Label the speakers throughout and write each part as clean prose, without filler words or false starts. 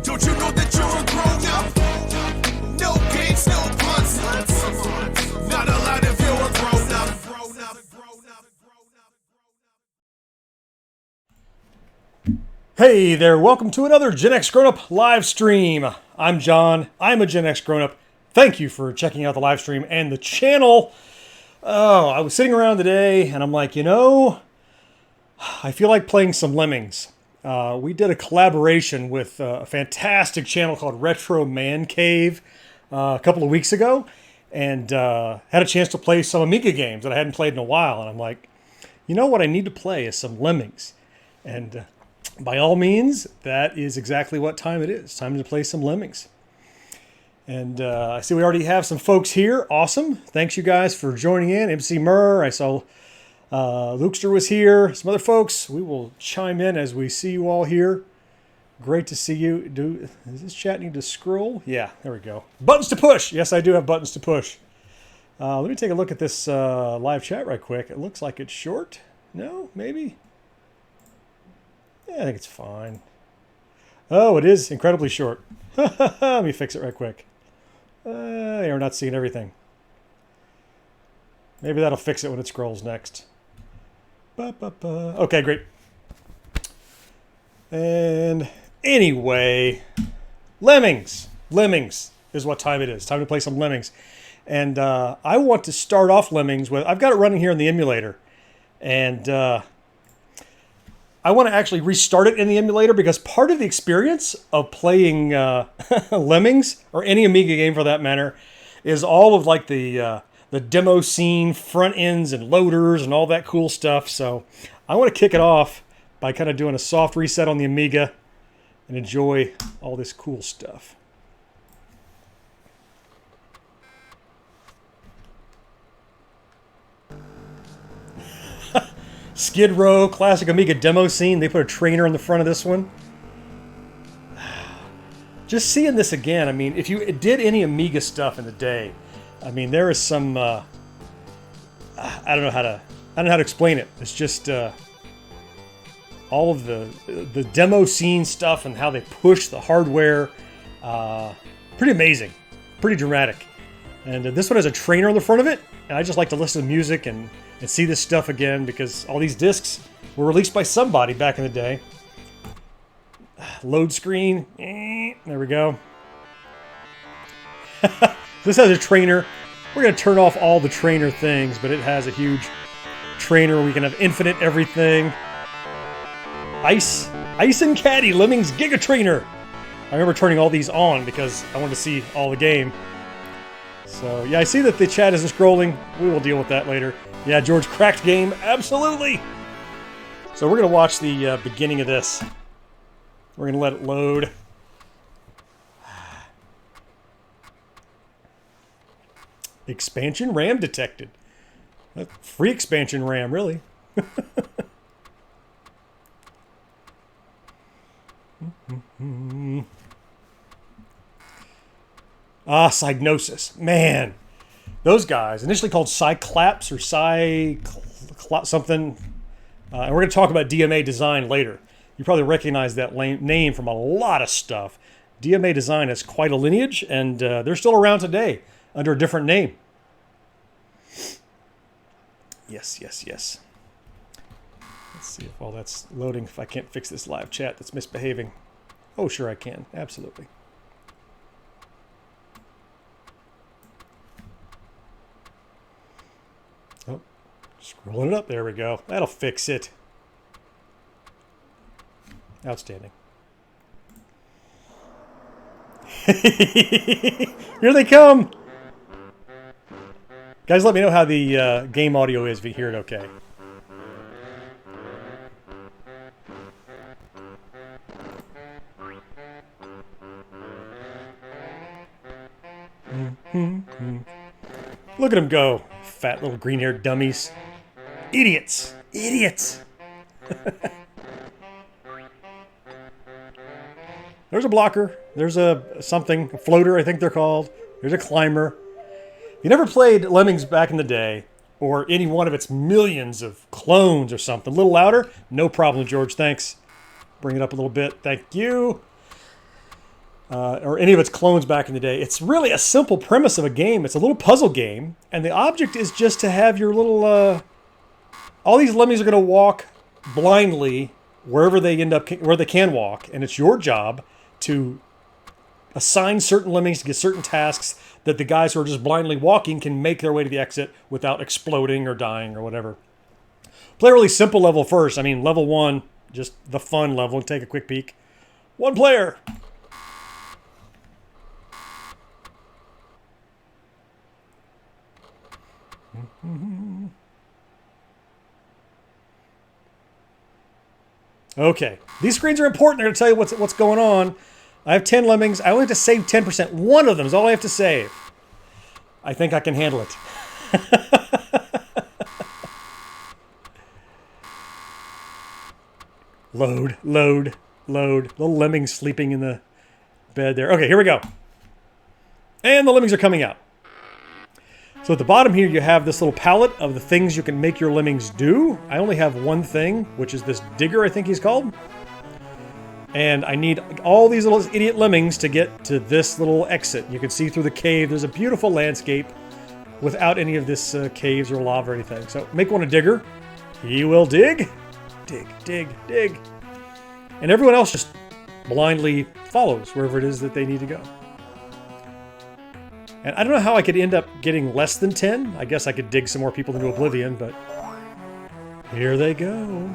Speaker 1: Don't you know that you're a grown up? No games, no puns. Not allowed if you're a grown up.
Speaker 2: Hey there, welcome to another GenXGrownUp live stream. I'm John, I'm a GenXGrownUp. Thank you for checking out the live stream and the channel. Oh, I was sitting around today and I'm like, I feel like playing some Lemmings. We did a collaboration with a fantastic channel called Retro Man Cave a couple of weeks ago, and had a chance to play some Amiga games that I hadn't played in a while. And I'm like, you know what I need to play is some Lemmings. And by all means, that is exactly what time it is. Time to play some Lemmings. And I see we already have some folks here. Awesome. Thanks you guys for joining in. MC Murr, I saw Lukester was here. Some other folks. We will chime in as we see you all here. Great to see you. Does this chat need to scroll? Yeah, there we go. Buttons to push. Yes, I do have buttons to push. Let me take a look at this live chat right quick. It looks like it's short. No, maybe? Yeah, I think it's fine. Oh, it is incredibly short. Let me fix it right quick. Yeah, we're not seeing everything. Maybe that'll fix it when it scrolls next. Okay, great. And anyway, Lemmings. Lemmings is what time it is. Time to play some Lemmings. And I want to start off Lemmings with, I've got it running here in the emulator. And I want to actually restart it in the emulator because part of the experience of playing Lemmings, or any Amiga game for that matter, is all of like the demo scene, front ends and loaders and all that cool stuff. So I want to kick it off by kind of doing a soft reset on the Amiga and enjoy all this cool stuff. Skid Row, classic Amiga demo scene. They put a trainer in the front of this one. Just seeing this again, I mean, if you did any Amiga stuff in the day, I mean, there is some, I don't know how to explain it. It's just all of the demo scene stuff and how they push the hardware. Pretty amazing, pretty dramatic. And this one has a trainer on the front of it, and I just like to listen to music and see this stuff again because all these discs were released by somebody back in the day. Load screen. There we go. This has a trainer. We're going to turn off all the trainer things, but it has a huge trainer. We can have infinite everything. Ice and Caddy, Lemmings Giga Trainer. I remember turning all these on because I wanted to see all the game. So, yeah, I see that the chat isn't scrolling. We will deal with that later. Yeah, George, cracked game. Absolutely. So we're going to watch the beginning of this. We're going to let it load. Expansion RAM detected. Free expansion RAM, really. Psygnosis. Man. Those guys, initially called Cyclaps or something. And we're going to talk about DMA Design later. You probably recognize that name from a lot of stuff. DMA Design has quite a lineage, and they're still around today under a different name. Yes. Let's see if all that's loading. If I can't fix this live chat that's misbehaving. Oh, sure I can. Absolutely. Oh, scrolling it up. There we go. That'll fix it. Outstanding. Here they come. Guys, let me know how the game audio is if you hear it okay. Look at them go. Fat little green-haired dummies. Idiots. Idiots. There's a blocker. There's a floater, I think they're called. There's a climber. If you never played Lemmings back in the day, or any one of its millions of clones or something, a little louder? No problem, George, thanks. Bring it up a little bit. Thank you. or any of its clones back in the day. It's really a simple premise of a game. It's a little puzzle game, and the object is just to have your little... all these lemmings are going to walk blindly wherever they end up, where they can walk, and it's your job to assign certain lemmings to get certain tasks that the guys who are just blindly walking can make their way to the exit without exploding or dying or whatever. Play a really simple level first. I mean, level 1, just the fun level, and take a quick peek. 1 player. Okay, these screens are important. They're going to tell you what's going on. I have 10 lemmings. I only have to save 10%. One of them is all I have to save. I think I can handle it. Load, load, load. Little lemmings sleeping in the bed there. Okay, here we go. And the lemmings are coming out. So at the bottom here, you have this little palette of the things you can make your lemmings do. I only have one thing, which is this digger, I think he's called. And I need all these little idiot lemmings to get to this little exit. You can see through the cave. There's a beautiful landscape without any of this caves or lava or anything. So make one a digger. He will dig. Dig, dig, dig. And everyone else just blindly follows wherever it is that they need to go. And I don't know how I could end up getting less than 10. I guess I could dig some more people into oblivion, but here they go.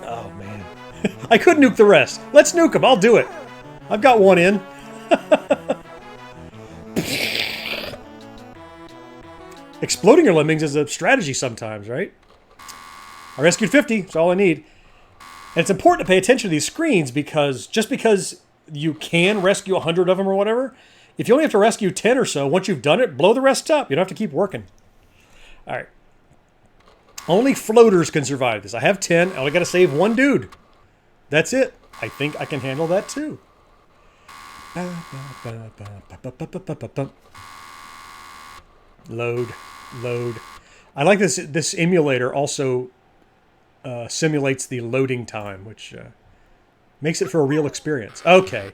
Speaker 2: Oh, man. I could nuke the rest. Let's nuke them. I'll do it. I've got one in. Exploding your lemmings is a strategy sometimes, right? I rescued 50. That's all I need. And it's important to pay attention to these screens because just because you can rescue 100 of them or whatever, if you only have to rescue 10 or so, once you've done it, blow the rest up. You don't have to keep working. All right. Only floaters can survive this. I have 10. I only got to save one dude. That's it. I think I can handle that too. Load. Load. I like this. This emulator also simulates the loading time, which makes it for a real experience. Okay.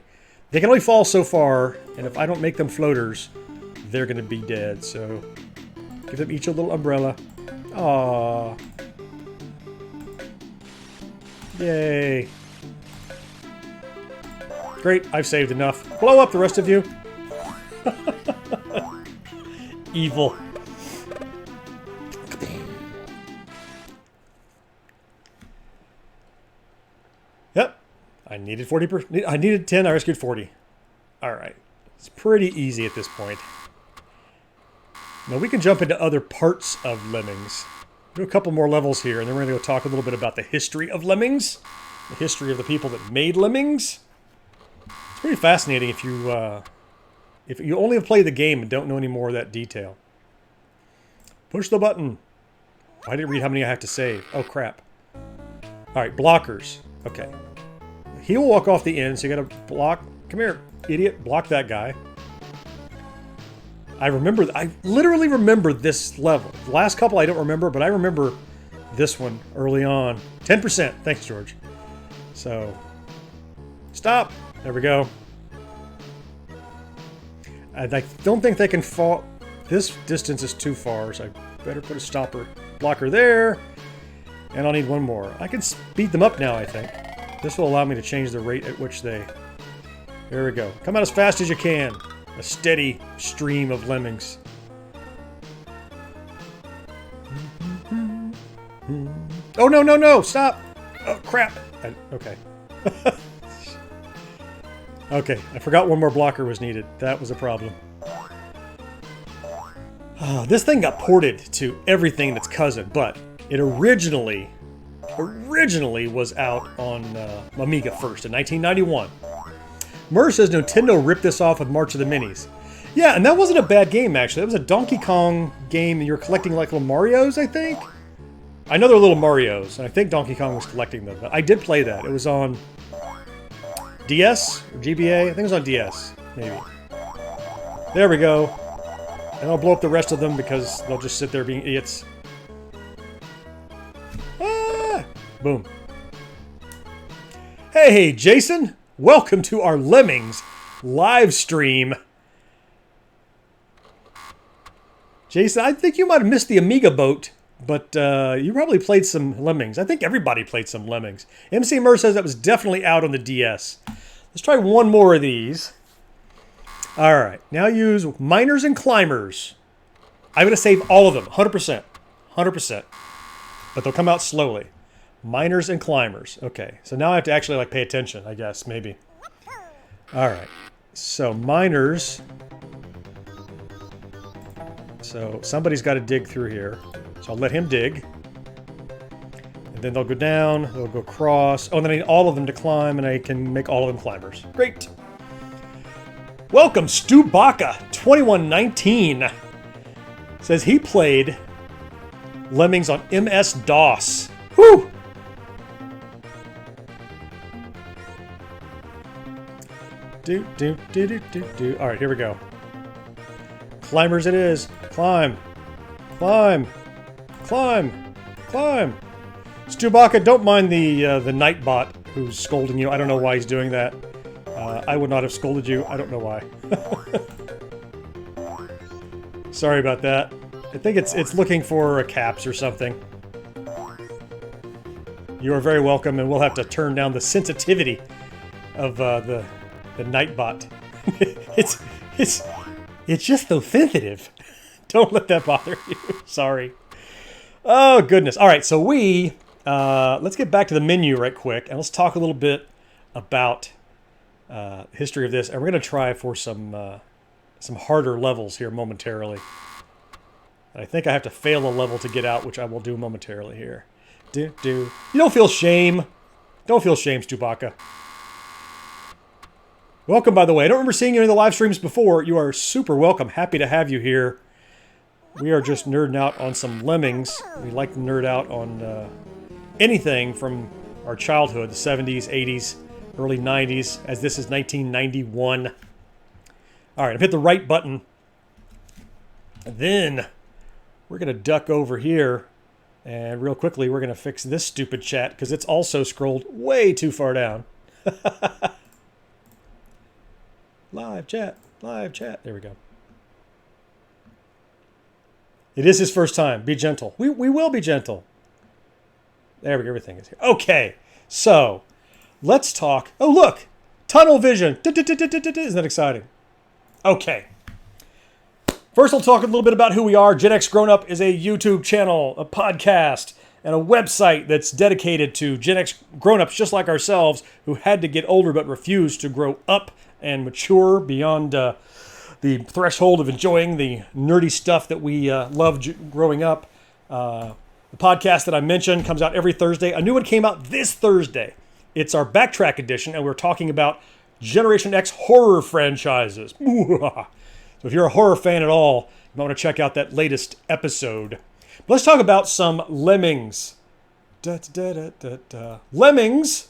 Speaker 2: They can only fall so far, and if I don't make them floaters, they're going to be dead. So give them each a little umbrella. Aww. Yay. Great, I've saved enough. Blow up the rest of you. Evil. Yep. I needed 40%. I needed 10. I rescued 40. All right. It's pretty easy at this point. Now we can jump into other parts of Lemmings. Do a couple more levels here, and then we're going to go talk a little bit about the history of Lemmings, the history of the people that made Lemmings. It's pretty fascinating if you only have played the game and don't know any more of that detail. Push the button. I didn't read how many I have to save. Oh, crap. All right, blockers. Okay. He will walk off the end, so you got to block. Come here, idiot. Block that guy. I literally remember this level. The last couple I don't remember, but I remember this one early on. 10%. Thanks, George. So, stop. There we go. I don't think they can fall. This distance is too far, so I better put a stopper blocker there. And I'll need one more. I can speed them up now, I think. This will allow me to change the rate at which they... There we go. Come out as fast as you can. A steady stream of lemmings. Oh, no, no, no! Stop! Oh, crap! Okay. Okay, I forgot one more blocker was needed. That was a problem. This thing got ported to everything in its cousin, but it originally was out on Amiga first in 1991. Murr says Nintendo ripped this off with March of the Minis. Yeah, and that wasn't a bad game, actually. It was a Donkey Kong game, and you're collecting like little Marios, I think? I know they're little Marios, and I think Donkey Kong was collecting them, but I did play that. It was on DS or GBA? I think it was on DS, maybe. There we go. And I'll blow up the rest of them because they'll just sit there being idiots. Ah! Boom. Hey, Jason! Welcome to our Lemmings live stream. Jason, I think you might have missed the Amiga boat, but you probably played some Lemmings. I think everybody played some Lemmings. MC Murr says that was definitely out on the DS. Let's try one more of these. All right, now use Miners and Climbers. I'm going to save all of them, 100%. 100%. But they'll come out slowly. Miners and Climbers. Okay, so now I have to actually like pay attention, I guess, maybe. All right, so Miners. So somebody's got to dig through here. So I'll let him dig. And then they'll go down, they'll go across. Oh, and then I need all of them to climb, and I can make all of them climbers. Great. Welcome, Stu Baca, 2119. Says he played Lemmings on MS-DOS. Whew! Do. All right, here we go. Climbers it is. Climb. Climb. Climb. Climb. Stubaka, don't mind the Nightbot who's scolding you. I don't know why he's doing that. I would not have scolded you. I don't know why. Sorry about that. I think it's looking for a caps or something. You are very welcome, and we'll have to turn down the sensitivity of the Nightbot. It's just so sensitive. Don't let that bother you. Sorry. Oh, goodness. All right, so let's get back to the menu right quick, and let's talk a little bit about history of this. And we're going to try for some harder levels here momentarily. I think I have to fail a level to get out, which I will do momentarily here. You don't feel shame. Don't feel shame, Stubaka. Welcome, by the way. I don't remember seeing you in the live streams before. You are super welcome. Happy to have you here. We are just nerding out on some Lemmings. We like to nerd out on anything from our childhood, the 70s, 80s, early 90s, as this is 1991. All right, I've hit the right button. And then we're going to duck over here. And real quickly, we're going to fix this stupid chat because it's also scrolled way too far down. Live chat. There we go. It is his first time. Be gentle. We will be gentle. There we go. Everything is here. Okay. So, let's talk. Oh, look. Tunnel vision. Isn't that exciting? Okay. First, I'll talk a little bit about who we are. GenXGrownUp is a YouTube channel, a podcast, and a website that's dedicated to Gen X grown-ups just like ourselves who had to get older but refused to grow up and mature beyond the threshold of enjoying the nerdy stuff that we loved growing up. The podcast that I mentioned comes out every Thursday. A new one came out this Thursday. It's our Backtrack edition, and we're talking about Generation X horror franchises. So if you're a horror fan at all, you might want to check out that latest episode. But let's talk about some Lemmings. Lemmings,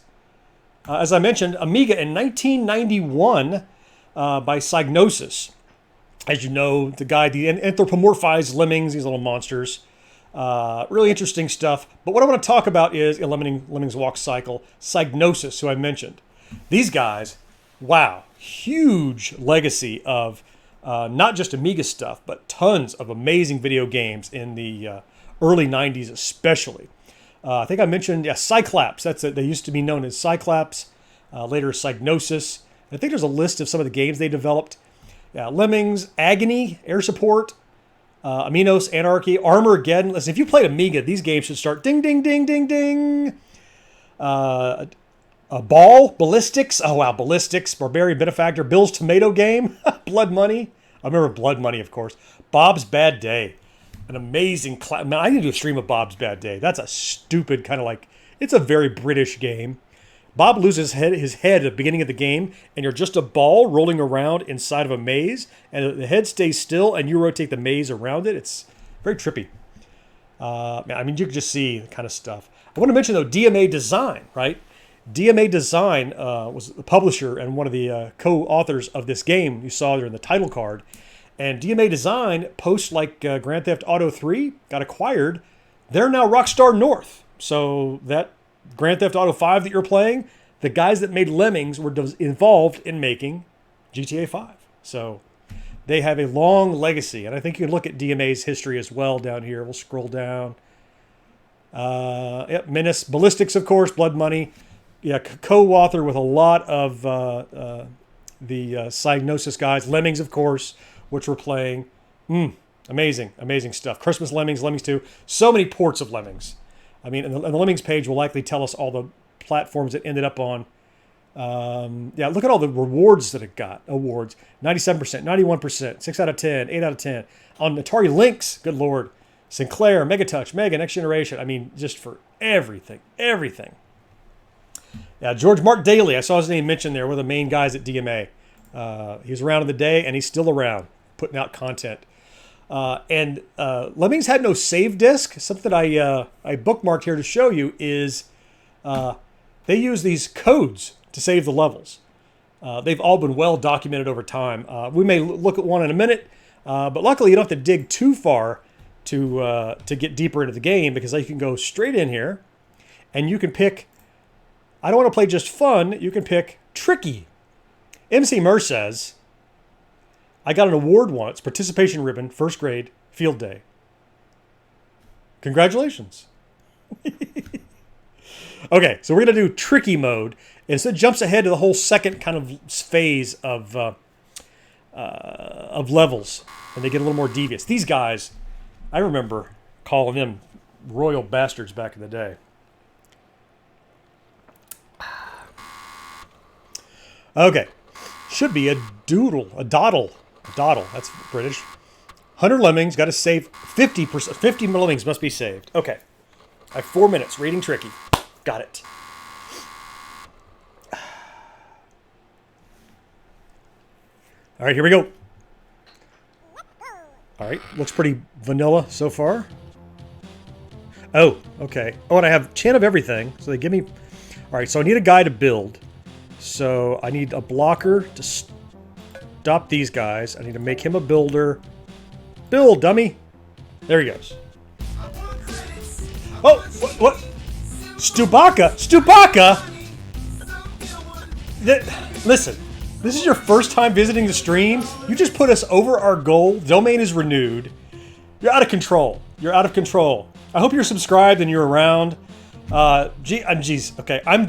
Speaker 2: as I mentioned, Amiga in 1991 by Psygnosis. As you know, the anthropomorphized Lemmings, these little monsters. Really interesting stuff. But what I want to talk about is Lemmings Walk Cycle, Psygnosis, who I mentioned. These guys, wow, huge legacy of not just Amiga stuff, but tons of amazing video games in the early 90s especially. I think I mentioned Cyclops. That's it. They used to be known as Cyclops, later Psygnosis. I think there's a list of some of the games they developed. Lemmings, Agony, Air Support, Aminos, Anarchy, Armageddon. Listen, if you played Amiga, these games should start ding, ding, ding, ding, ding. Ballistics. Oh, wow. Ballistics, Barbarian Benefactor, Bill's Tomato Game, Blood Money. I remember Blood Money, of course. Bob's Bad Day. An amazing man, I need to do a stream of Bob's Bad Day. That's a stupid kind of like, it's a very British game. Bob loses his head at the beginning of the game, and you're just a ball rolling around inside of a maze, and the head stays still, and you rotate the maze around it. It's very trippy. I mean, you can just see the kind of stuff. I want to mention, though, DMA Design, right? DMA Design was the publisher and one of the co-authors of this game you saw there in the title card. And DMA Design, post like Grand Theft Auto 3 got acquired, they're now Rockstar North. So that Grand Theft Auto 5 that you're playing, the guys that made Lemmings were involved in making GTA 5. So they have a long legacy. And I think you can look at DMA's history as well down here. We'll scroll down. Yep, Menace, Ballistics, of course, Blood Money. Yeah, co-author with a lot of the Psygnosis guys. Lemmings, of course, which we're playing. Amazing, amazing stuff. Christmas Lemmings, Lemmings 2. So many ports of Lemmings. I mean, and the Lemmings page will likely tell us all the platforms it ended up on. Yeah, look at all the rewards that it got. Awards. 97%, 91%, 6 out of 10, 8 out of 10. On Atari Lynx, good Lord. Sinclair, Megatouch, Mega, Next Generation. I mean, just for everything, everything. Yeah, George Mark Daly. I saw his name mentioned there. One of the main guys at DMA. He was around in the day, and he's still around, putting out content. And Lemmings had no save disk. Something I bookmarked here to show you is they use these codes to save the levels. They've all been well documented over time. We may look at one in a minute, but luckily you don't have to dig too far to get deeper into the game, because you can go straight in here and you can pick, I don't want to play just fun, you can pick tricky. MC Murr says, I got an award once, participation ribbon, first grade, field day. Congratulations. Okay, so we're going to do tricky mode. And so it jumps ahead to the whole second kind of phase of levels. And they get a little more devious. These guys, I remember calling them royal bastards back in the day. Okay. Should be a doodle, a doddle. Doddle, that's British. 100 Lemmings, got to save 50%. 50 Lemmings must be saved. Okay. I have 4 minutes. Reading tricky. Got it. All right, here we go. All right, looks pretty vanilla so far. Oh, okay. Oh, and I have Chan of everything, so they give me... All right, so I need a guy to build. So I need a blocker to stop these guys. I need to make him a builder. Build, dummy. There he goes. Oh, what? Stubaka? Stubaka? Listen, this is your first time visiting the stream. You just put us over our goal. Domain is renewed. You're out of control. You're out of control. I hope you're subscribed and you're around. Geez. Okay, I'm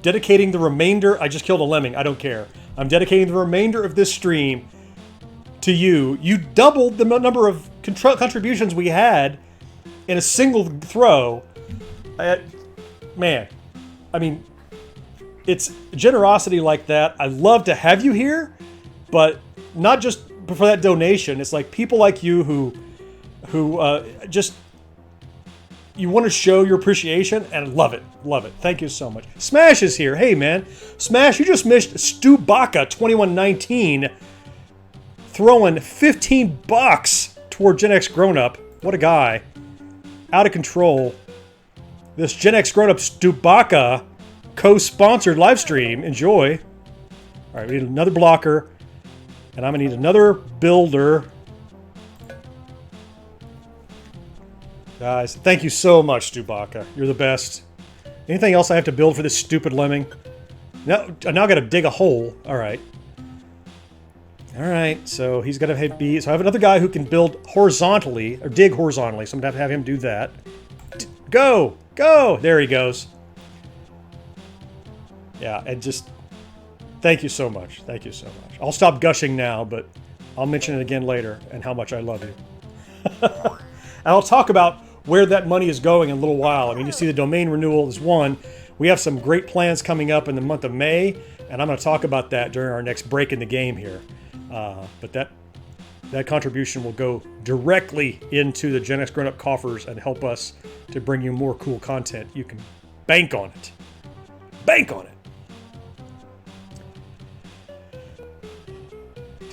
Speaker 2: dedicating the remainder. I just killed a lemming. I don't care. I'm dedicating the remainder of this stream to you. You doubled the number of contributions we had in a single throw. Man, I mean, it's generosity like that. I love to have you here, but not just for that donation. It's like people like you who just, you want to show your appreciation, and love it. Love it. Thank you so much. Smash is here. Hey, man. Smash, you just missed Stubaka 2119 throwing $15 toward GenXGrownUp. What a guy. Out of control. This GenXGrownUp Stubaka co-sponsored live stream. Enjoy. All right, we need another blocker, and I'm going to need another builder. Guys, thank you so much, Stubaka. You're the best. Anything else I have to build for this stupid lemming? No, I now got to dig a hole. All right. All right, so he's got to be... So I have another guy who can build horizontally, or dig horizontally, so I'm going to have him do that. Go! Go! There he goes. Yeah, and just... Thank you so much. Thank you so much. I'll stop gushing now, but I'll mention it again later, and how much I love you. And I'll talk about where that money is going in a little while. I mean, you see the domain renewal is one. We have some great plans coming up in the month of May, and I'm going to talk about that during our next break in the game here. But that contribution will go directly into the GenXGrownUp coffers and help us to bring you more cool content. You can bank on it. Bank on it.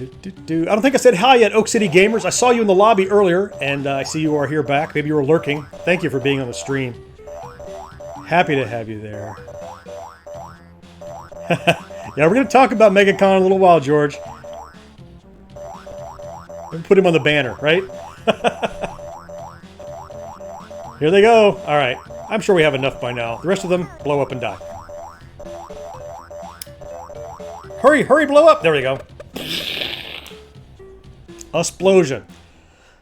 Speaker 2: I don't think I said hi yet, Oak City Gamers. I saw you in the lobby earlier, and I see you are here back. Maybe you were lurking. Thank you for being on the stream. Happy to have you there. Yeah, we're going to talk about MegaCon in a little while, George. Put him on the banner, right? Here they go. All right. I'm sure we have enough by now. The rest of them blow up and die. Hurry, hurry, blow up. There we go. Explosion.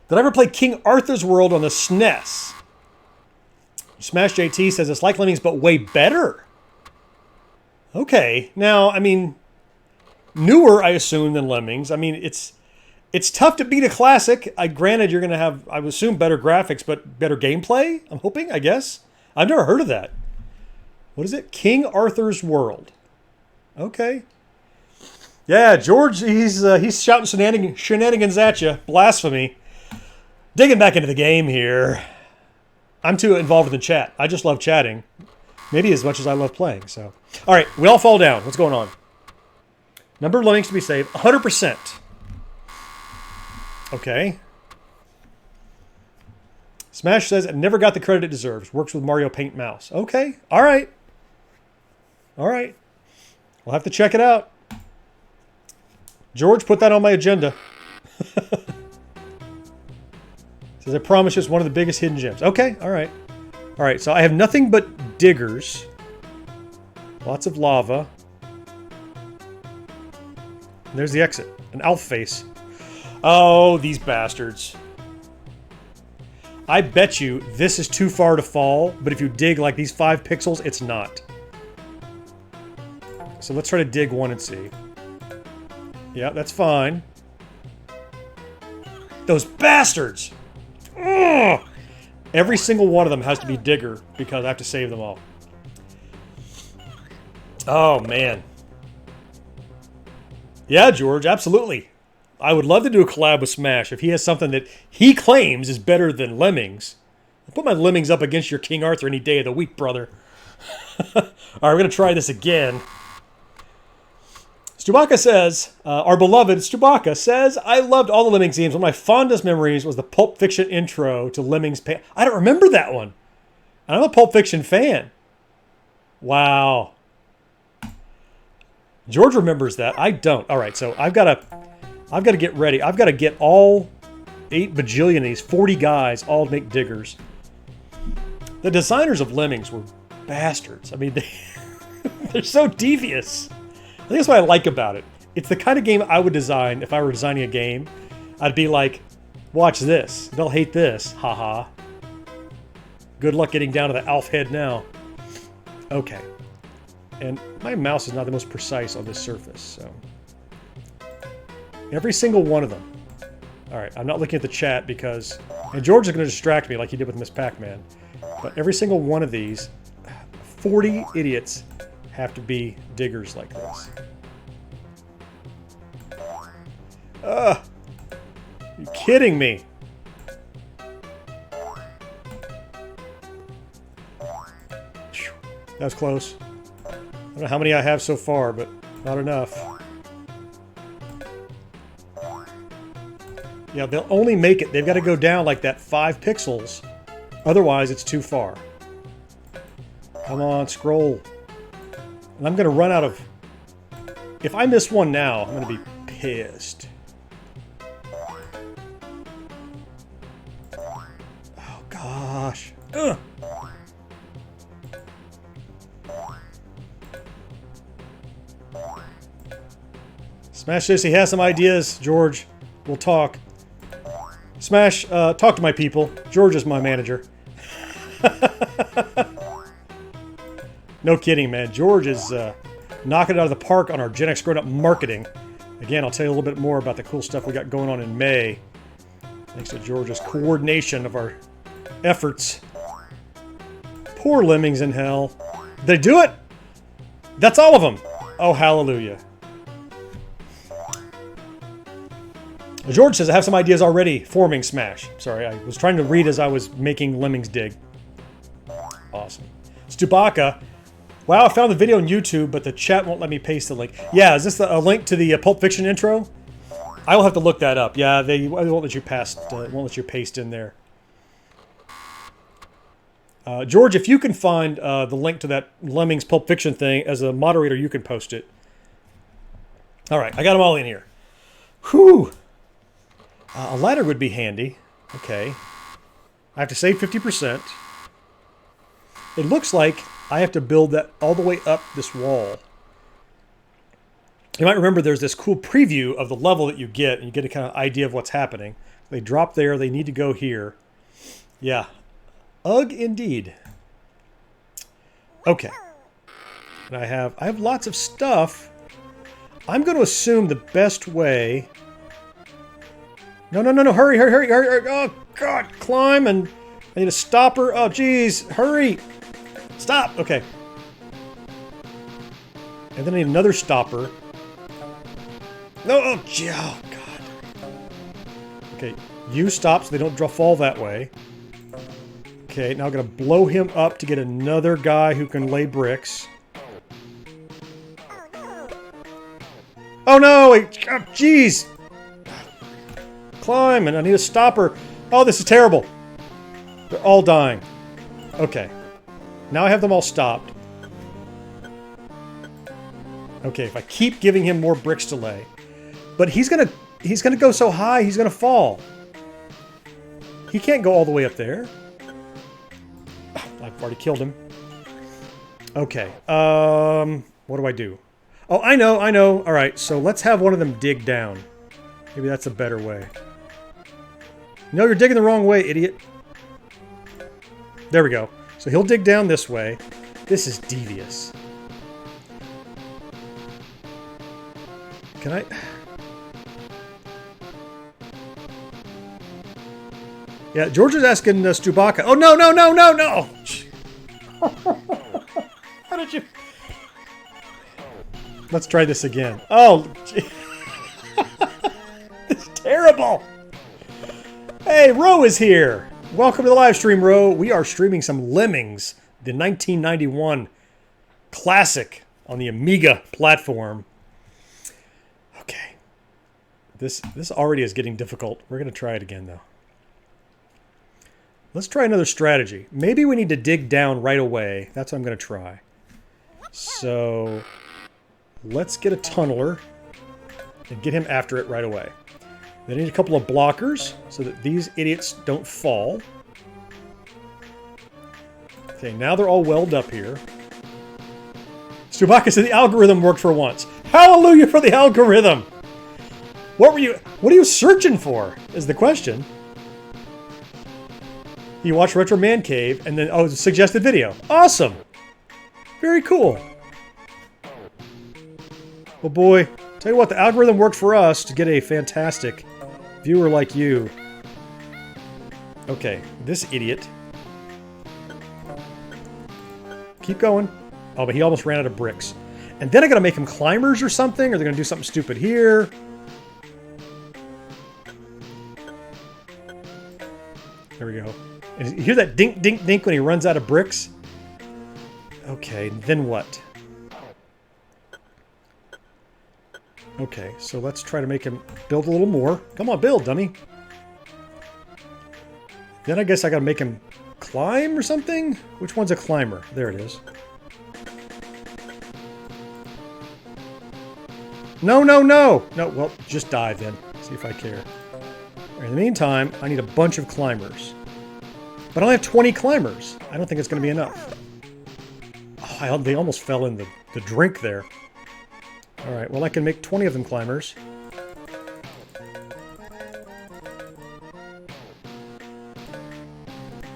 Speaker 2: Did I ever play King Arthur's World on the SNES? Smash JT says it's like Lemmings, but way better. Okay. Now, I mean, newer, I assume, than Lemmings. I mean, it's tough to beat a classic. Granted, you're going to have, I would assume, better graphics, but better gameplay, I'm hoping, I guess. I've never heard of that. What is it? King Arthur's World. Okay. Yeah, George, he's shouting shenanigans at you. Blasphemy. Digging back into the game here. I'm too involved in the chat. I just love chatting. Maybe as much as I love playing. So, all right, we all fall down. What's going on? Number of Lemmings to be saved, 100%. Okay. Smash says it never got the credit it deserves. Works with Mario Paint Mouse. Okay, all right. All right. We'll have to check it out. George, put that on my agenda. Says, I promise you it's one of the biggest hidden gems. Okay, all right. All right, so I have nothing but diggers. Lots of lava. And there's the exit. An elf face. Oh, these bastards. I bet you this is too far to fall, but if you dig like these 5 pixels, it's not. So let's try to dig one and see. Yeah, that's fine. Those bastards! Ugh! Every single one of them has to be digger because I have to save them all. Oh, man. Yeah, George, absolutely. I would love to do a collab with Smash if he has something that he claims is better than Lemmings. I'll put my Lemmings up against your King Arthur any day of the week, brother. All right, we're going to try this again. Stubaka says, our beloved Stubaka says, I loved all the Lemmings games. One of my fondest memories was the Pulp Fiction intro to Lemmings. I don't remember that one. And I'm a Pulp Fiction fan. Wow. George remembers that. I don't. All right, so I've got to get ready. I've got to get all 8 bajillion of these 40 guys all to make diggers. The designers of Lemmings were bastards. I mean, they're so devious. I think that's what I like about it. It's the kind of game I would design if I were designing a game. I'd be like, watch this. They'll hate this. Haha. Good luck getting down to the elf head now. Okay. And my mouse is not the most precise on this surface, so. Every single one of them. All right, I'm not looking at the chat because... And George is going to distract me like he did with Miss Pac-Man. But every single one of these, 40 idiots have to be diggers like this. You kidding me? That was close. I don't know how many I have so far, but not enough. Yeah, they'll only make it. They've got to go down like that 5 pixels. Otherwise, it's too far. Come on, scroll. And I'm going to run out of... If I miss one now, I'm going to be pissed. Oh, gosh. Ugh. Smash says he has some ideas, George. We'll talk. Smash, talk to my people. George is my manager. No kidding, man. George is knocking it out of the park on our GenXGrownUp marketing. Again, I'll tell you a little bit more about the cool stuff we got going on in May. Thanks to George's coordination of our efforts. Poor Lemmings in hell. Did they do it? That's all of them. Oh, hallelujah. George says, I have some ideas already forming Smash. Sorry, I was trying to read as I was making Lemmings dig. Awesome. Stubaka. Wow, I found the video on YouTube, but the chat won't let me paste the link. Yeah, is this a link to the Pulp Fiction intro? I will have to look that up. Yeah, they won't let you paste in there. George, if you can find the link to that Lemmings Pulp Fiction thing as a moderator, you can post it. All right, I got them all in here. Whew. A ladder would be handy. Okay. I have to save 50%. It looks like I have to build that all the way up this wall. You might remember there's this cool preview of the level that you get, and you get a kind of idea of what's happening. They drop there. They need to go here. Yeah. Ugh, indeed. Okay. And I have lots of stuff. I'm going to assume the best way... No. Hurry. Oh, God. Climb, and I need a stopper. Oh, geez. Hurry. Stop. Okay. And then I need another stopper. No. Oh, gee. Oh, God. Okay. You stop so they don't fall that way. Okay. Now I'm going to blow him up to get another guy who can lay bricks. Oh, no. Oh, geez. Climb, and I need a stopper. Oh, this is terrible. They're all dying. Okay. Now I have them all stopped. Okay, if I keep giving him more bricks to lay. But he's gonna go so high, he's gonna fall. He can't go all the way up there. I've already killed him. Okay. What do I do? Oh, I know. Alright, so let's have one of them dig down. Maybe that's a better way. No, you're digging the wrong way, idiot. There we go. So he'll dig down this way. This is devious. Can I... Yeah, George is asking Stubaka. Oh, no! How did you... Let's try this again. Oh, this is terrible. Hey, Ro is here. Welcome to the live stream, Ro. We are streaming some Lemmings, the 1991 classic on the Amiga platform. Okay. This already is getting difficult. We're going to try it again, though. Let's try another strategy. Maybe we need to dig down right away. That's what I'm going to try. So, let's get a tunneler and get him after it right away. They need a couple of blockers so that these idiots don't fall. Okay, now they're all welled up here. Stubaka said the algorithm worked for once. Hallelujah for the algorithm! What are you searching for, is the question. You watch Retro Man Cave, and then, oh, suggested video. Awesome! Very cool. Well, boy, tell you what, the algorithm worked for us to get a fantastic viewer like you. Okay, this idiot. Keep going. Oh, but he almost ran out of bricks. And then I gotta make him climbers or something, or they're gonna do something stupid here. There we go. And you hear that dink, dink, dink when he runs out of bricks? Okay, then what? Okay, so let's try to make him build a little more. Come on, build, dummy. Then I guess I gotta make him climb or something? Which one's a climber? There it is. No! No, well, just die then. See if I care. In the meantime, I need a bunch of climbers. But I only have 20 climbers. I don't think it's going to be enough. Oh, they almost fell in the drink there. Alright, well I can make 20 of them climbers.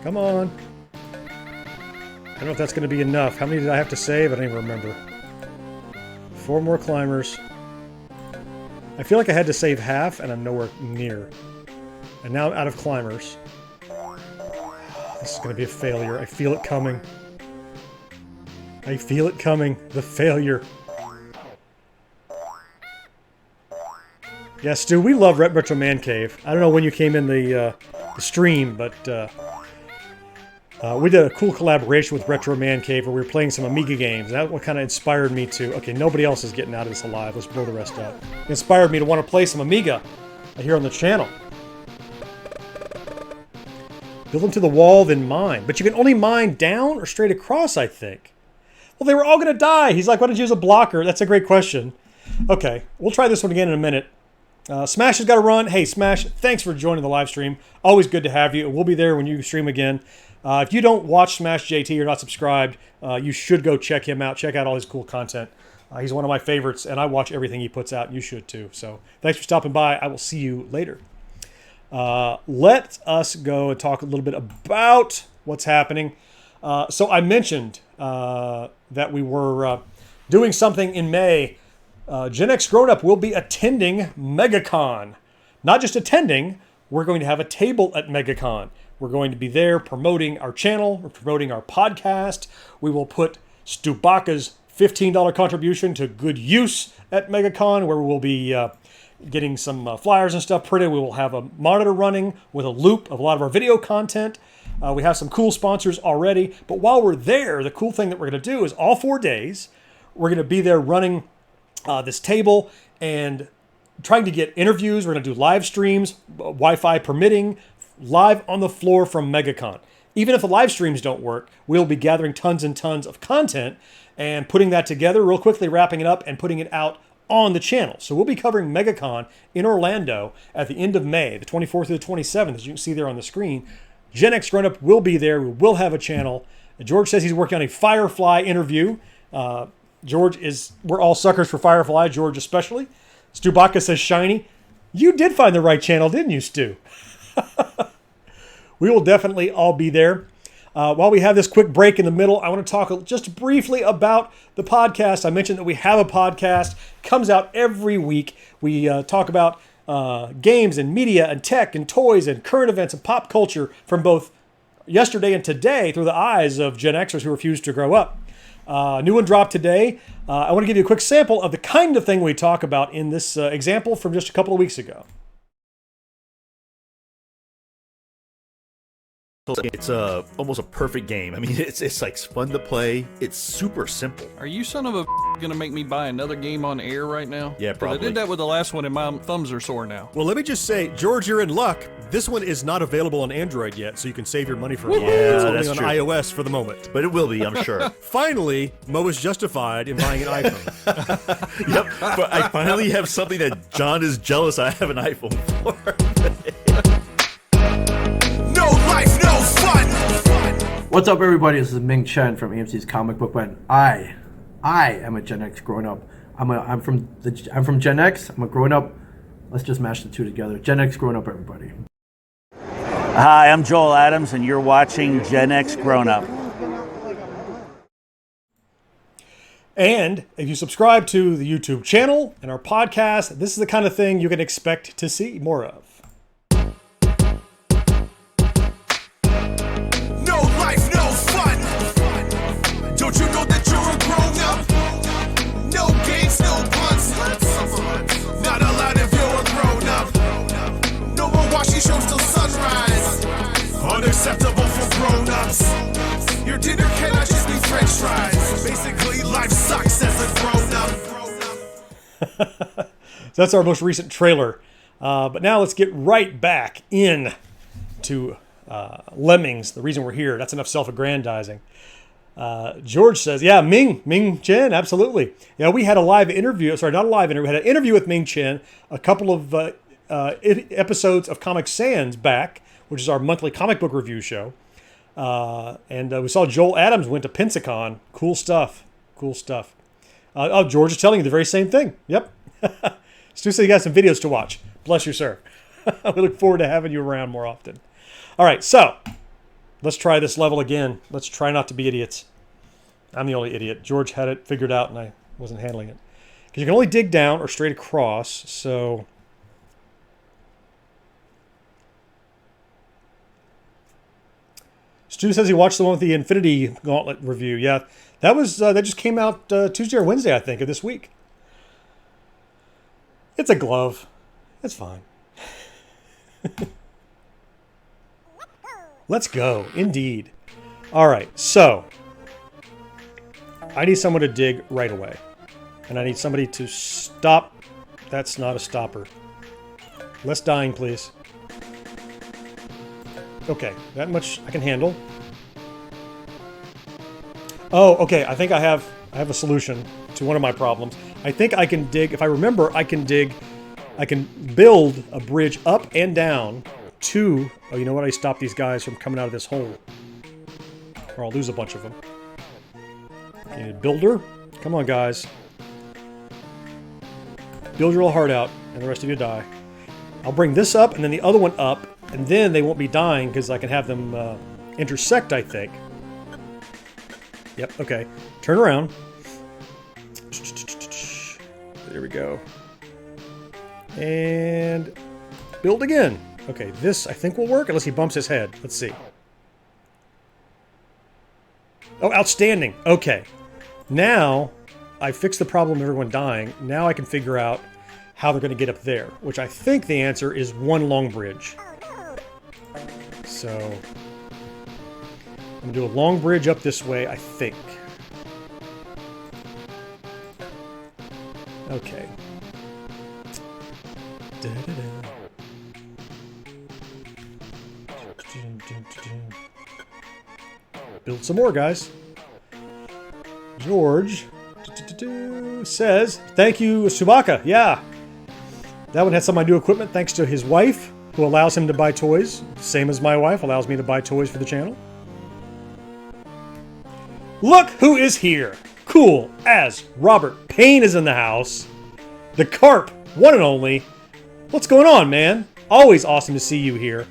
Speaker 2: Come on. I don't know if that's going to be enough. How many did I have to save? I don't even remember. 4 more climbers. I feel like I had to save half, and I'm nowhere near. And now I'm out of climbers. This is going to be a failure. I feel it coming. I feel it coming. The failure. Yeah, Stu, we love Retro Man Cave. I don't know when you came in the stream, but we did a cool collaboration with Retro Man Cave where we were playing some Amiga games. That's what kind of inspired me to... Okay, nobody else is getting out of this alive. Let's blow the rest up. It inspired me to want to play some Amiga here on the channel. Build them to the wall, then mine. But you can only mine down or straight across, I think. Well, they were all going to die. He's like, why don't you use a blocker? That's a great question. Okay, we'll try this one again in a minute. Smash has got to run. Hey, Smash, thanks for joining the live stream. Always good to have you. We'll be there when you stream again. If you don't watch Smash JT or not subscribed, you should go check him out. Check out all his cool content. He's one of my favorites, and I watch everything he puts out, and you should too. So thanks for stopping by. I will see you later. Let us go and talk a little bit about what's happening. So I mentioned that we were doing something in May. GenXGrownUp will be attending MegaCon. Not just attending, we're going to have a table at MegaCon. We're going to be there promoting our channel, we're promoting our podcast. We will put Stubaka's $15 contribution to good use at MegaCon, where we'll be getting some flyers and stuff printed. We will have a monitor running with a loop of a lot of our video content. We have some cool sponsors already. But while we're there, the cool thing that we're going to do is all 4 days, we're going to be there running this table and trying to get interviews. We're going to do live streams, Wi-Fi permitting, live on the floor from MegaCon. Even if the live streams don't work, we'll be gathering tons and tons of content and putting that together real quickly, wrapping it up and putting it out on the channel. So we'll be covering MegaCon in Orlando at the end of May, the 24th through the 27th, as you can see there on the screen. GenXGrownUp will be there. We will have a channel. George says he's working on a Firefly interview. We're all suckers for Firefly, George especially. Stubaka says shiny. You did find the right channel, didn't you, Stu? We will definitely all be there. While we have this quick break in the middle, I want to talk just briefly about the podcast. I mentioned that we have a podcast. It comes out every week. We talk about games and media and tech and toys and current events and pop culture from both yesterday and today through the eyes of Gen Xers who refuse to grow up. New one dropped today. I want to give you a quick sample of the kind of thing we talk about in this example from just a couple of weeks ago.
Speaker 3: It's almost a perfect game. I mean, it's like fun to play. It's super simple.
Speaker 4: Are you son of a gonna make me buy another game on air right now?
Speaker 3: Yeah,
Speaker 4: 'Cause
Speaker 3: probably.
Speaker 4: I did that with the last one and my thumbs are sore now.
Speaker 2: Well, let me just say, George, you're in luck. This one is not available on Android yet, so you can save your money for it.
Speaker 3: Yeah,
Speaker 2: It's only
Speaker 3: that's
Speaker 2: on
Speaker 3: true.
Speaker 2: iOS for the moment.
Speaker 3: But it will be, I'm sure.
Speaker 2: Finally, Mo is justified in buying an iPhone.
Speaker 3: Yep. But I finally have something that John is jealous I have an iPhone for.
Speaker 1: No life, no fun.
Speaker 5: What's up, everybody? This is Ming Chen from AMC's Comic Book When. I am a Gen X grown up. I'm from Gen X. I'm a grown up. Let's just mash the two together. Gen X grown up, everybody.
Speaker 6: Hi, I'm Joel Adams, and you're watching Gen X Grown Up.
Speaker 2: And if you subscribe to the YouTube channel and our podcast, this is the kind of thing you can expect to see more of.
Speaker 1: No life, no fun. Don't you know that you're a grown up? No games, no puns. Not allowed if you're a grown up. No more watching shows till sunrise. Unacceptable for grown ups. Your dinner cannot just be French fries. Basically, life sucks as a grown up.
Speaker 2: So that's our most recent trailer. But now let's get right back in to Lemmings, the reason we're here. That's enough self-aggrandizing. George says, yeah, Ming Chen, absolutely. Yeah, we had a live interview. Sorry, not a live interview. We had an interview with Ming Chen, a couple of episodes of Comic Sans back, which is our monthly comic book review show. And we saw Joel Adams went to Pensacon. Cool stuff. George is telling you the very same thing. Yep. Stu said you got some videos to watch. Bless you, sir. We look forward to having you around more often. All right, so let's try this level again. Let's try not to be idiots. I'm the only idiot. George had it figured out, and I wasn't handling it. Because you can only dig down or straight across, so... Stu says he watched the one with the Infinity Gauntlet review. Yeah, that just came out Tuesday or Wednesday, I think, of this week. It's a glove. It's fine. Let's go. Indeed. All right, so I need someone to dig right away. And I need somebody to stop. That's not a stopper. Less dying, please. Okay, that much I can handle. Oh, okay, I think I have a solution to one of my problems. I think I can dig, if I remember, I can build a bridge up and down to, oh, you know what, I stopped these guys from coming out of this hole. Or I'll lose a bunch of them. Okay, builder, come on guys. Build your little heart out, and the rest of you die. I'll bring this up, and then the other one up, and then they won't be dying because I can have them intersect, I think. Yep, okay. Turn around. There we go. And build again. Okay, this I think will work unless he bumps his head. Let's see. Oh, outstanding. Okay. Now I fixed the problem of everyone dying. Now I can figure out how they're going to get up there, which I think the answer is one long bridge. So I'm going to do a long bridge up this way, I think. Okay. Build some more, guys. George says, thank you, Subaka. Yeah. That one had some of my new equipment thanks to his wife, who allows him to buy toys. Same as my wife allows me to buy toys for the channel. Look who is here. Cool as Robert Payne is in the house. The Carp, one and only. What's going on, man? Always awesome to see you here.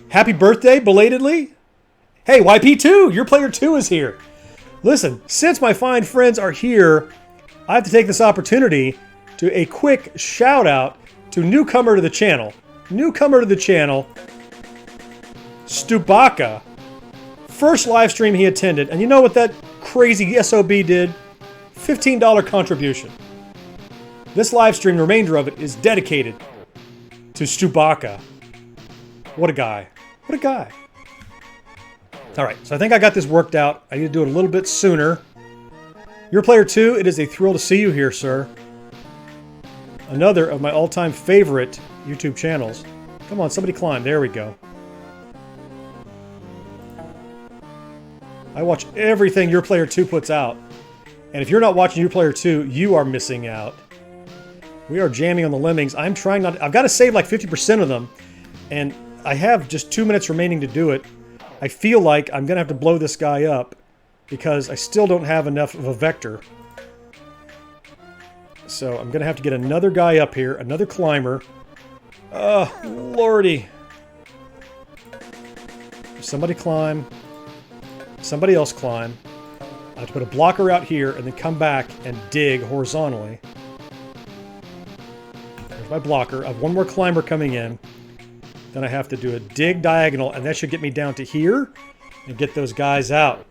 Speaker 2: Happy birthday, belatedly. Hey, YP2, your player 2 is here. Listen, since my fine friends are here, I have to take this opportunity to a quick shout out to newcomer to the channel. Newcomer to the channel, Stubaka. First live stream he attended, and you know what that crazy SOB did? $15 contribution. This live stream, the remainder of it, is dedicated to Stubaka. What a guy. What a guy. Alright, so I think I got this worked out. I need to do it a little bit sooner. Your player 2, it is a thrill to see you here, sir. Another of my all-time favorite YouTube channels. Come on, somebody climb. There we go. I watch everything Your Player 2 puts out. And if you're not watching Your Player 2, you are missing out. We are jamming on the Lemmings. I'm trying not... I've got to save like 50% of them. And I have just 2 minutes remaining to do it. I feel like I'm going to have to blow this guy up because I still don't have enough of a vector. So I'm going to have to get another guy up here, another climber. Lordy. Somebody climb. Somebody else climb. I have to put a blocker out here and then come back and dig horizontally. There's my blocker. I have one more climber coming in. Then I have to do a dig diagonal, and that should get me down to here and get those guys out.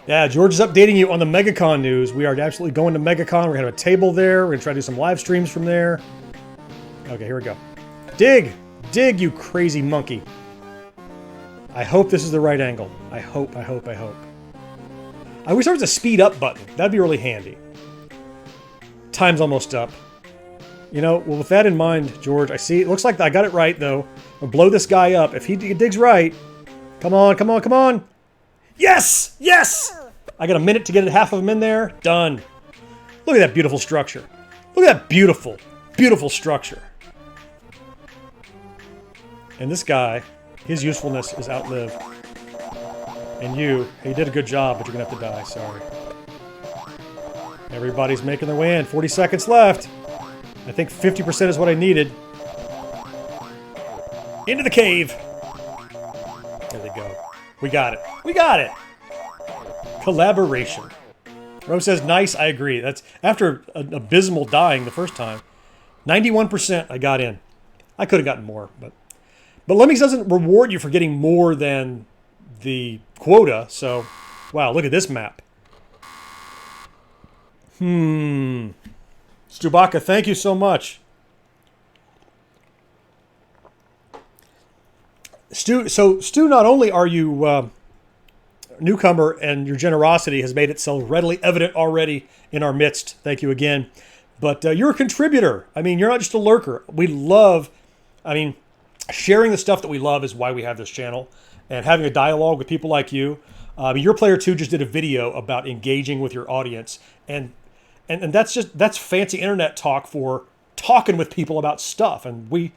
Speaker 2: Yeah, George is updating you on the MegaCon news. We are absolutely going to MegaCon. We're going to have a table there. We're going to try to do some live streams from there. Okay, here we go. Dig! Dig, you crazy monkey. I hope this is the right angle. I hope. I wish there was a speed up button. That'd be really handy. Time's almost up. You know, well, with that in mind, George, I see, it looks like I got it right, though. I'll blow this guy up. If he digs right, come on, come on, come on. Yes! Yes! I got a minute to get half of him in there. Done. Look at that beautiful structure. Look at that beautiful, beautiful structure. And this guy, his usefulness is outlived. And you did a good job, but you're going to have to die. Sorry. Everybody's making their way in. 40 seconds left. I think 50% is what I needed. Into the cave. There they go. We got it. We got it. Collaboration. Rose says, nice, I agree. That's after an abysmal dying the first time. 91% I got in. I could have gotten more, but Lemmings doesn't reward you for getting more than the quota, so wow, look at this map. Stubaka, thank you so much. Stu, not only are you newcomer and your generosity has made itself readily evident already in our midst, thank you again, but you're a contributor. I mean, you're not just a lurker. We love, sharing the stuff that we love is why we have this channel, and having a dialogue with people like you. Your player 2 just did a video about engaging with your audience, and that's fancy internet talk for talking with people about stuff. And we,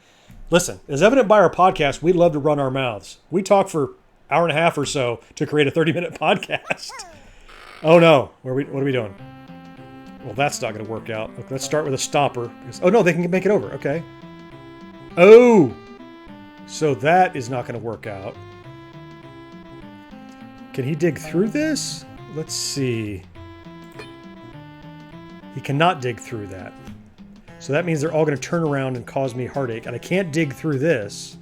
Speaker 2: listen, as evident by our podcast, we love to run our mouths. We talk for an hour and a half or so to create a 30-minute podcast. Oh no, what are we doing? Well, that's not going to work out. Look, let's start with a stopper. Oh, no, they can make it over. Okay. Oh! So that is not going to work out. Can he dig through this? Let's see. He cannot dig through that. So that means they're all going to turn around and cause me heartache. And I can't dig through this.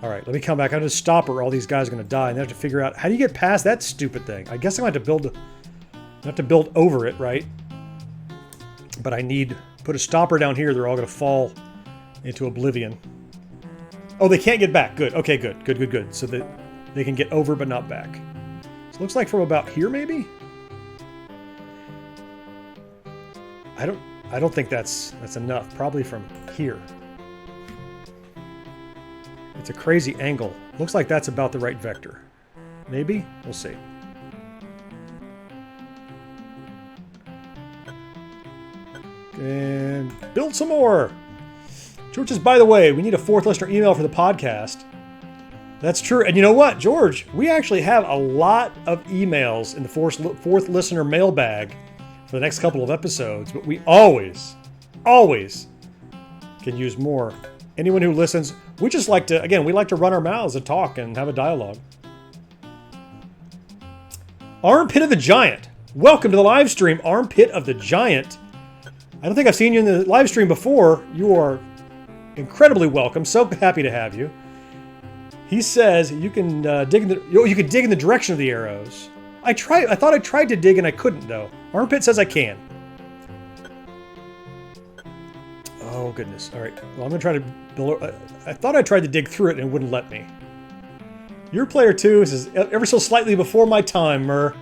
Speaker 2: All right, let me come back. I'm going to stop or all these guys are going to die. And I have to figure out, how do you get past that stupid thing? I guess I'm going to have to build over it, right? But I need, put a stopper down here. They're all going to fall into oblivion. Oh, they can't get back. Good. Okay, good. Good, good, good. So that they can get over but not back. So it looks like from about here, maybe? I don't think that's enough. Probably from here. It's a crazy angle. Looks like that's about the right vector. Maybe? We'll see. And build some more. George says, by the way, we need a 4th listener email for the podcast. That's true. And you know what, George? We actually have a lot of emails in the 4th listener mailbag for the next couple of episodes, but we always can use more. Anyone who listens, we just like to, again, we like to run our mouths and talk and have a dialogue. Armpit of the Giant. Welcome to the live stream, Armpit of the Giant. I don't think I've seen you in the live stream before. You are incredibly welcome. So happy to have you. He says you can dig in the direction of the arrows. I thought I tried to dig and I couldn't though. Armpit says I can. Oh goodness. All right. Well, I'm gonna try to build. I thought I tried to dig through it and it wouldn't let me. Your player 2 is ever so slightly before my time, Mur.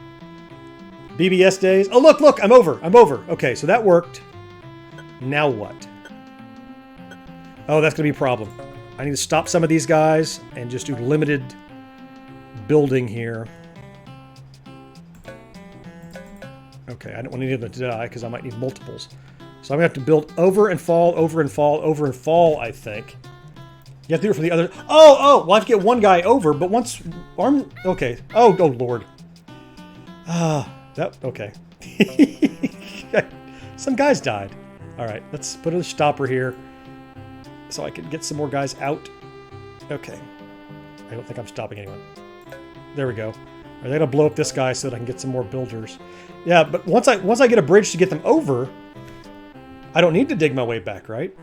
Speaker 2: BBS days. Oh look! I'm over. Okay, so that worked. Now what? Oh, that's gonna be a problem. I need to stop some of these guys and just do limited building here. Okay, I don't want any of them to die because I might need multiples. So I'm going to have to build over and fall, over and fall, over and fall, I think. You have to do it from the other... Oh! Well, I have to get one guy over, but once... Okay. Oh, Lord. Okay. Some guys died. All right, let's put a stopper here so I can get some more guys out. Okay. I don't think I'm stopping anyone. There we go. Are they going to blow up this guy so that I can get some more builders? Yeah, but once I get a bridge to get them over, I don't need to dig my way back, right?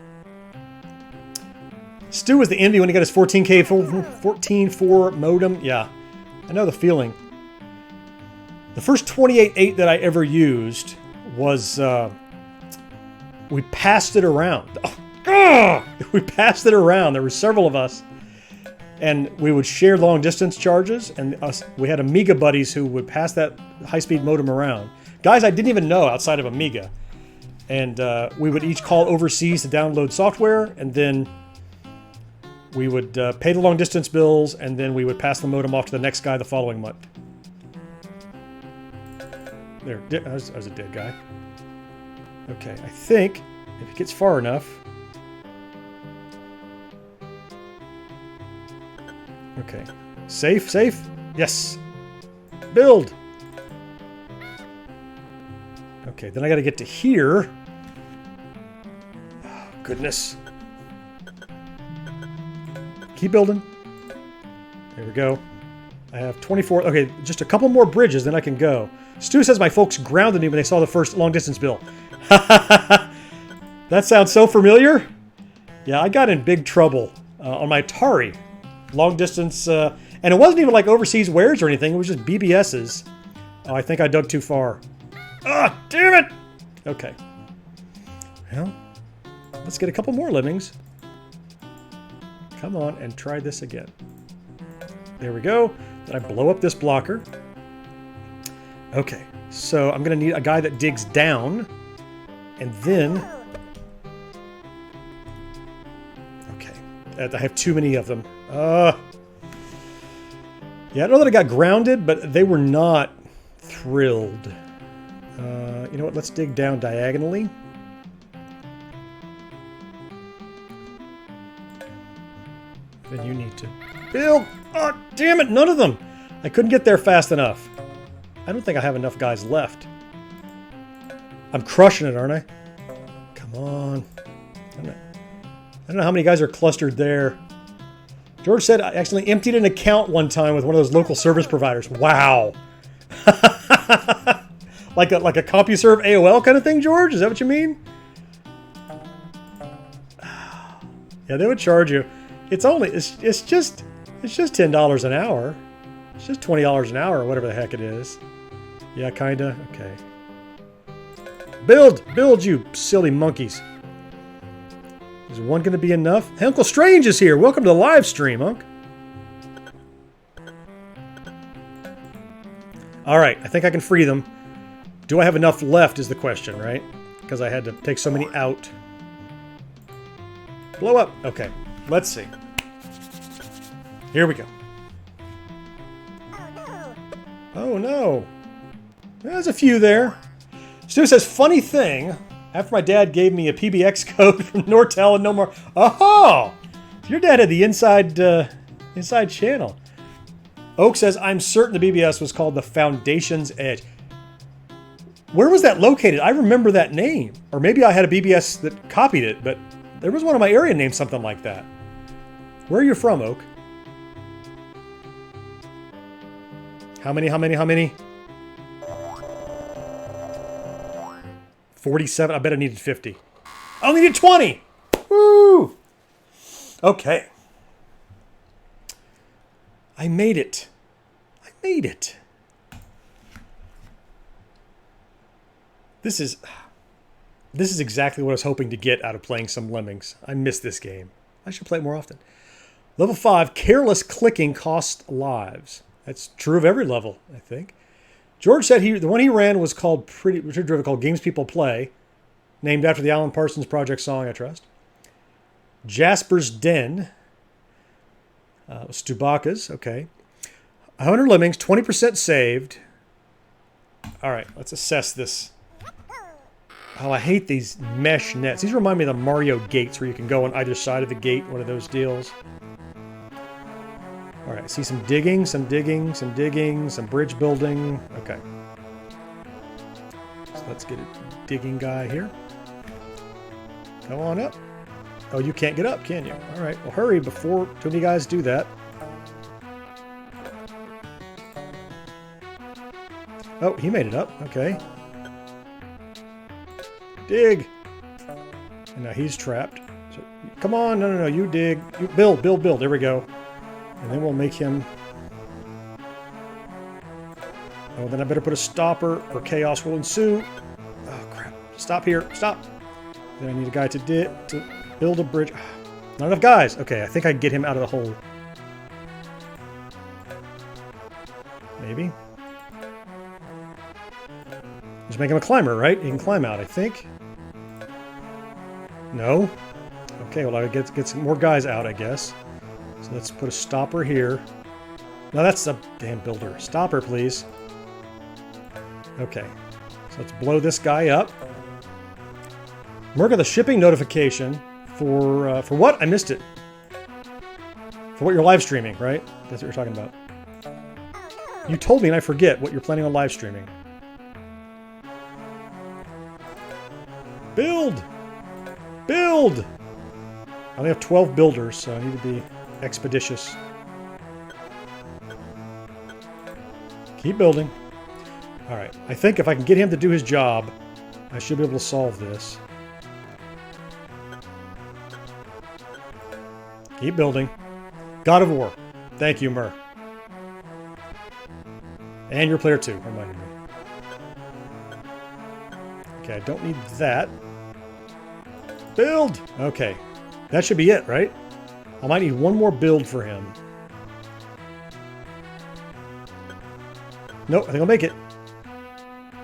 Speaker 2: Stu was the envy when he got his 14.4 modem. Yeah, I know the feeling. The first 28.8 that I ever used was... we passed it around. We passed it around. There were several of us. And we would share long distance charges. And we had Amiga buddies who would pass that high-speed modem around. Guys I didn't even know outside of Amiga. And we would each call overseas to download software. And then we would pay the long distance bills. And then we would pass the modem off to the next guy the following month. There, that was a dead guy. Okay, I think if it gets far enough... Okay. Safe? Yes. Build! Okay, then I gotta get to here. Oh, goodness. Keep building. There we go. I have 24... Okay, just a couple more bridges, then I can go. Stu says my folks grounded me when they saw the first long-distance bill. That sounds so familiar. Yeah, I got in big trouble on my Atari. Long-distance... and it wasn't even like overseas wares or anything. It was just BBS's. Oh, I think I dug too far. Ah, damn it! Okay. Well, let's get a couple more lemmings. Come on and try this again. There we go. Then I blow up this blocker. Okay, so I'm going to need a guy that digs down. And then... Okay, I have too many of them. Yeah, I don't know that I got grounded, but they were not thrilled. You know what? Let's dig down diagonally. Then you need to build. Oh, damn it! None of them. I couldn't get there fast enough. I don't think I have enough guys left. I'm crushing it, aren't I? Come on. I don't know how many guys are clustered there. George said I accidentally emptied an account one time with one of those local service providers. Wow. like a CompuServe AOL kind of thing, George? Is that what you mean? Yeah, they would charge you. It's just $10 an hour. It's just $20 an hour or whatever the heck it is. Yeah, kinda. Okay. Build, you silly monkeys. Is one going to be enough? Hey, Uncle Strange is here. Welcome to the live stream, Unc. All right, I think I can free them. Do I have enough left is the question, right? Because I had to take so many out. Blow up. Okay, let's see. Here we go. Oh, no. There's a few there. Stu says, funny thing, after my dad gave me a PBX code from Nortel and no more. Oh! Your dad had the inside channel. Oak says, I'm certain the BBS was called the Foundation's Edge. Where was that located? I remember that name. Or maybe I had a BBS that copied it, but there was one in my area named something like that. Where are you from, Oak? How many? 47. I bet I needed 50. I only needed 20. Woo! Okay. I made it. This is exactly what I was hoping to get out of playing some Lemmings. I miss this game. I should play it more often. Level 5, careless clicking costs lives. That's true of every level, I think. George said the one he ran was called called Games People Play, named after the Alan Parsons Project song, I trust. Jasper's Den. Stubaka's, okay. 100 Lemmings, 20% saved. All right, let's assess this. Oh, I hate these mesh nets. These remind me of the Mario gates where you can go on either side of the gate, one of those deals. All right, see some digging, some bridge building. Okay. So let's get a digging guy here. Come on up. Oh, you can't get up, can you? All right, well, hurry before too many guys do that. Oh, he made it up. Okay. Dig. And now he's trapped. So, come on. No. You dig. You build. There we go. And then we'll make him... Oh, then I better put a stopper or chaos will ensue. Oh, crap. Stop here. Stop. Then I need a guy to build a bridge. Not enough guys. Okay, I think I can get him out of the hole. Maybe. Just make him a climber, right? He can climb out, I think. No? Okay, well, I get some more guys out, I guess. So let's put a stopper here. No, that's a damn builder. Stopper, please. Okay. So let's blow this guy up. Mark the shipping notification for what? I missed it. For what you're live streaming, right? That's what you're talking about. You told me and I forget what you're planning on live streaming. Build! Build! I only have 12 builders, so I need to be expeditious. Keep building. Alright, I think if I can get him to do his job, I should be able to solve this. Keep building. God of War. Thank you, Mur. And your player 2, reminded me. Okay, I don't need that. Build! Okay. That should be it, right? I might need one more build for him. Nope, I think I'll make it.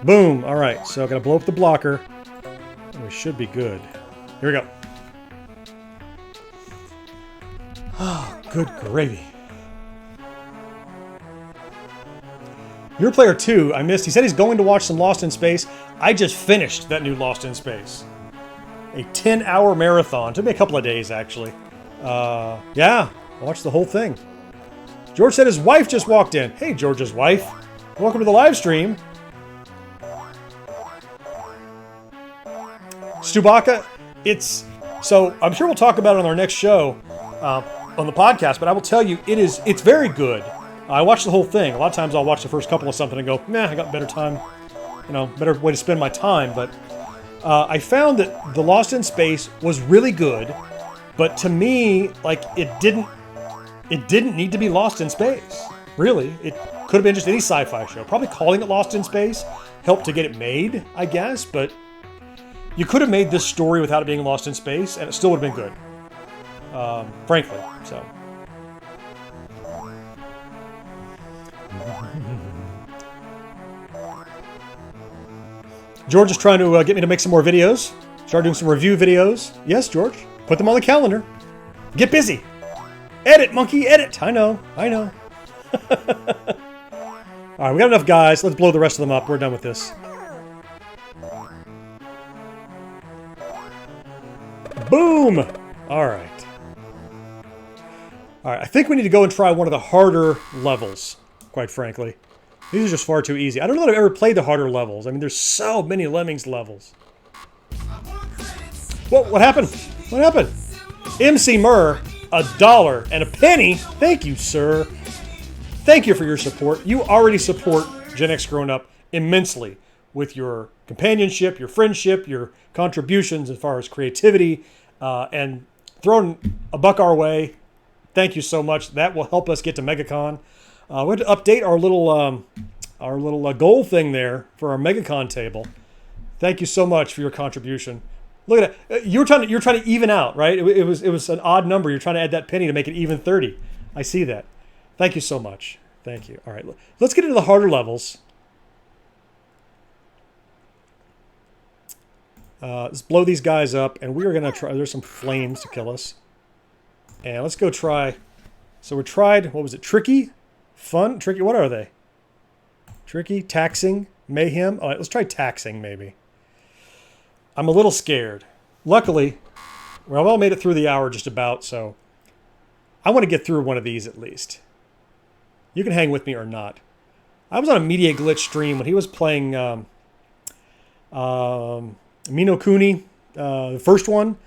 Speaker 2: Boom! Alright, so I'm going to blow up the blocker. And we should be good. Here we go. Oh, good gravy. Your player 2, I missed. He said he's going to watch some Lost in Space. I just finished that new Lost in Space. A 10-hour marathon. Took me a couple of days, actually. Yeah, I watched the whole thing. George said his wife just walked in. Hey, George's wife. Welcome to the live stream. Stubaka, so I'm sure we'll talk about it on our next show on the podcast, but I will tell you, it's very good. I watched the whole thing. A lot of times I'll watch the first couple of something and go, nah, I got better time, better way to spend my time. But I found that the Lost in Space was really good, but to me, like, it didn't need to be Lost in Space. Really, it could have been just any sci-fi show. Probably calling it Lost in Space helped to get it made, I guess, but you could have made this story without it being Lost in Space, and it still would have been good. Frankly, so. George is trying to get me to make some more videos. Start doing some review videos. Yes, George. Put them on the calendar. Get busy. Edit, monkey, edit. I know. All right, we got enough guys. Let's blow the rest of them up. We're done with this. Boom! All right. I think we need to go and try one of the harder levels, quite frankly. These are just far too easy. I don't know that I've ever played the harder levels. I mean, there's so many Lemmings levels. Whoa, what happened? What happened? MC Murr, $1 and a penny. Thank you, sir. Thank you for your support. You already support GenXGrownUp immensely with your companionship, your friendship, your contributions as far as creativity, and throwing a buck our way. Thank you so much. That will help us get to MegaCon. We have to update our little goal thing there for our MegaCon table. Thank you so much for your contribution. Look at it. You're trying to even out, right? It was an odd number. You're trying to add that penny to make it even 30. I see that. Thank you so much. Thank you. All right, let's get into the harder levels. Let's blow these guys up, and we are gonna try. There's some flames to kill us, and let's go try. So we tried. What was it? Tricky. Fun? Tricky? What are they? Tricky? Taxing? Mayhem? All right, let's try taxing, maybe. I'm a little scared. Luckily, well, I made it through the hour just about, so I want to get through one of these at least. You can hang with me or not. I was on a Media Glitch stream when he was playing Mino Kuni, the first one,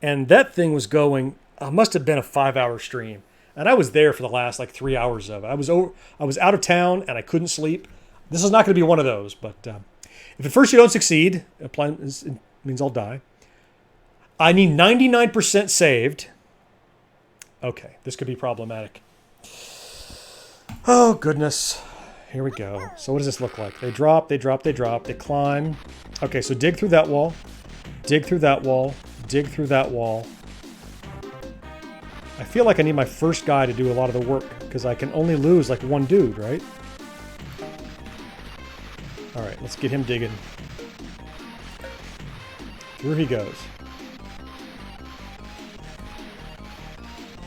Speaker 2: and that thing was going, must have been a 5-hour stream. And I was there for the last like 3 hours of it. I was out of town and I couldn't sleep. This is not going to be one of those. But if at first you don't succeed, it means I'll die. I need 99% saved. Okay, this could be problematic. Oh goodness, here we go. So what does this look like? They drop, they drop, they drop, they climb. Okay, so dig through that wall, dig through that wall, dig through that wall. I feel like I need my first guy to do a lot of the work because I can only lose like one dude, right? All right, let's get him digging. Here he goes.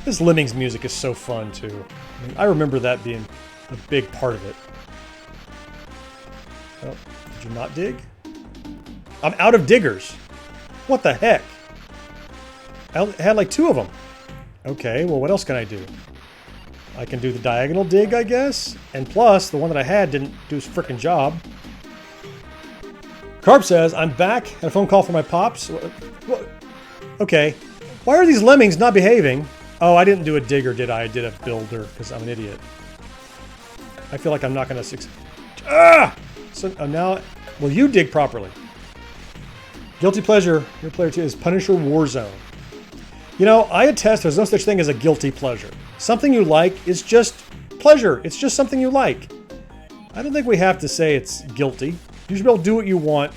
Speaker 2: This Lemmings music is so fun too. I mean, I remember that being a big part of it. Oh, did you not dig? I'm out of diggers. What the heck? I had like 2 of them. Okay, well, what else can I do? I can do the diagonal dig, I guess. And plus, the one that I had didn't do his frickin' job. Carp says, I'm back. Had a phone call from my pops. Okay. Why are these Lemmings not behaving? Oh, I didn't do a digger, did I? I did a builder, because I'm an idiot. I feel like I'm not going to succeed. Ah! So now, well, you dig properly. Guilty pleasure, your player 2 is Punisher Warzone. You know, I attest there's no such thing as a guilty pleasure. Something you like is just pleasure. It's just something you like. I don't think we have to say it's guilty. You should be able to do what you want.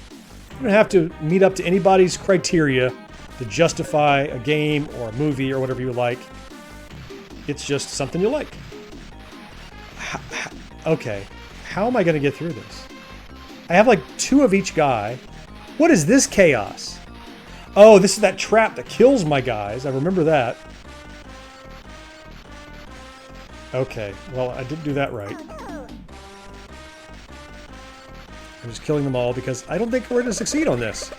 Speaker 2: You don't have to meet up to anybody's criteria to justify a game or a movie or whatever you like. It's just something you like. Okay, how am I going to get through this? I have like 2 of each guy. What is this chaos? Oh, this is that trap that kills my guys. I remember that. Okay, well, I didn't do that right. I'm just killing them all because I don't think we're going to succeed on this.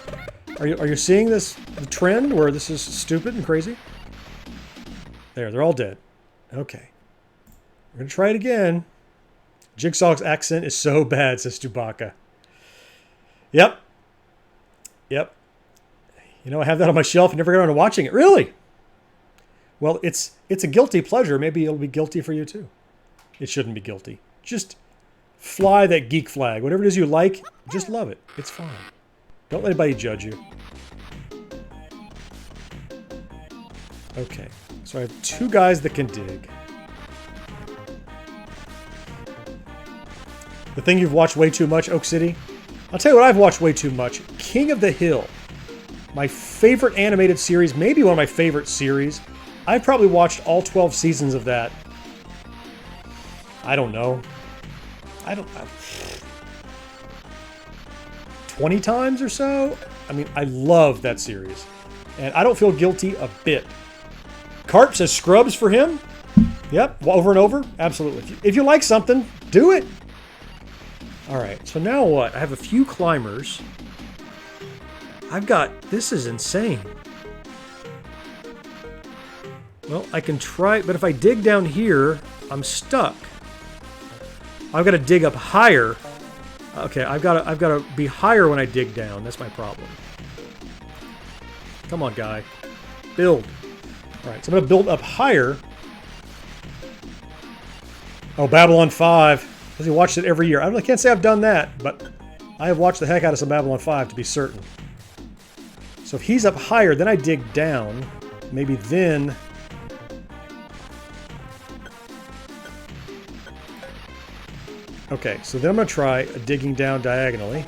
Speaker 2: Are you seeing this trend where this is stupid and crazy? There, they're all dead. Okay. We're going to try it again. Jigsaw's accent is so bad, says Chewbacca. Yep. Yep. You know, I have that on my shelf and never got around to watching it. Really? Well, it's a guilty pleasure. Maybe it'll be guilty for you too. It shouldn't be guilty. Just fly that geek flag. Whatever it is you like, just love it. It's fine. Don't let anybody judge you. Okay, so I have 2 guys that can dig. The thing you've watched way too much, Oak City? I'll tell you what I've watched way too much. King of the Hill. My favorite animated series, maybe one of my favorite series. I've probably watched all 12 seasons of that. I don't know. 20 times or so? I mean, I love that series. And I don't feel guilty a bit. Carp says Scrubs for him. Yep, over and over. Absolutely. If you like something, do it. All right, so now what? I have a few climbers. This is insane. Well, I can try, but if I dig down here, I'm stuck. I've got to dig up higher. Okay, I've got to be higher when I dig down. That's my problem. Come on, guy. Build. All right, so I'm going to build up higher. Oh, Babylon 5. Because he watched it every year. I can't say I've done that, but I have watched the heck out of some Babylon 5 to be certain. So if he's up higher, then I dig down. Maybe then... Okay, so then I'm going to try digging down diagonally.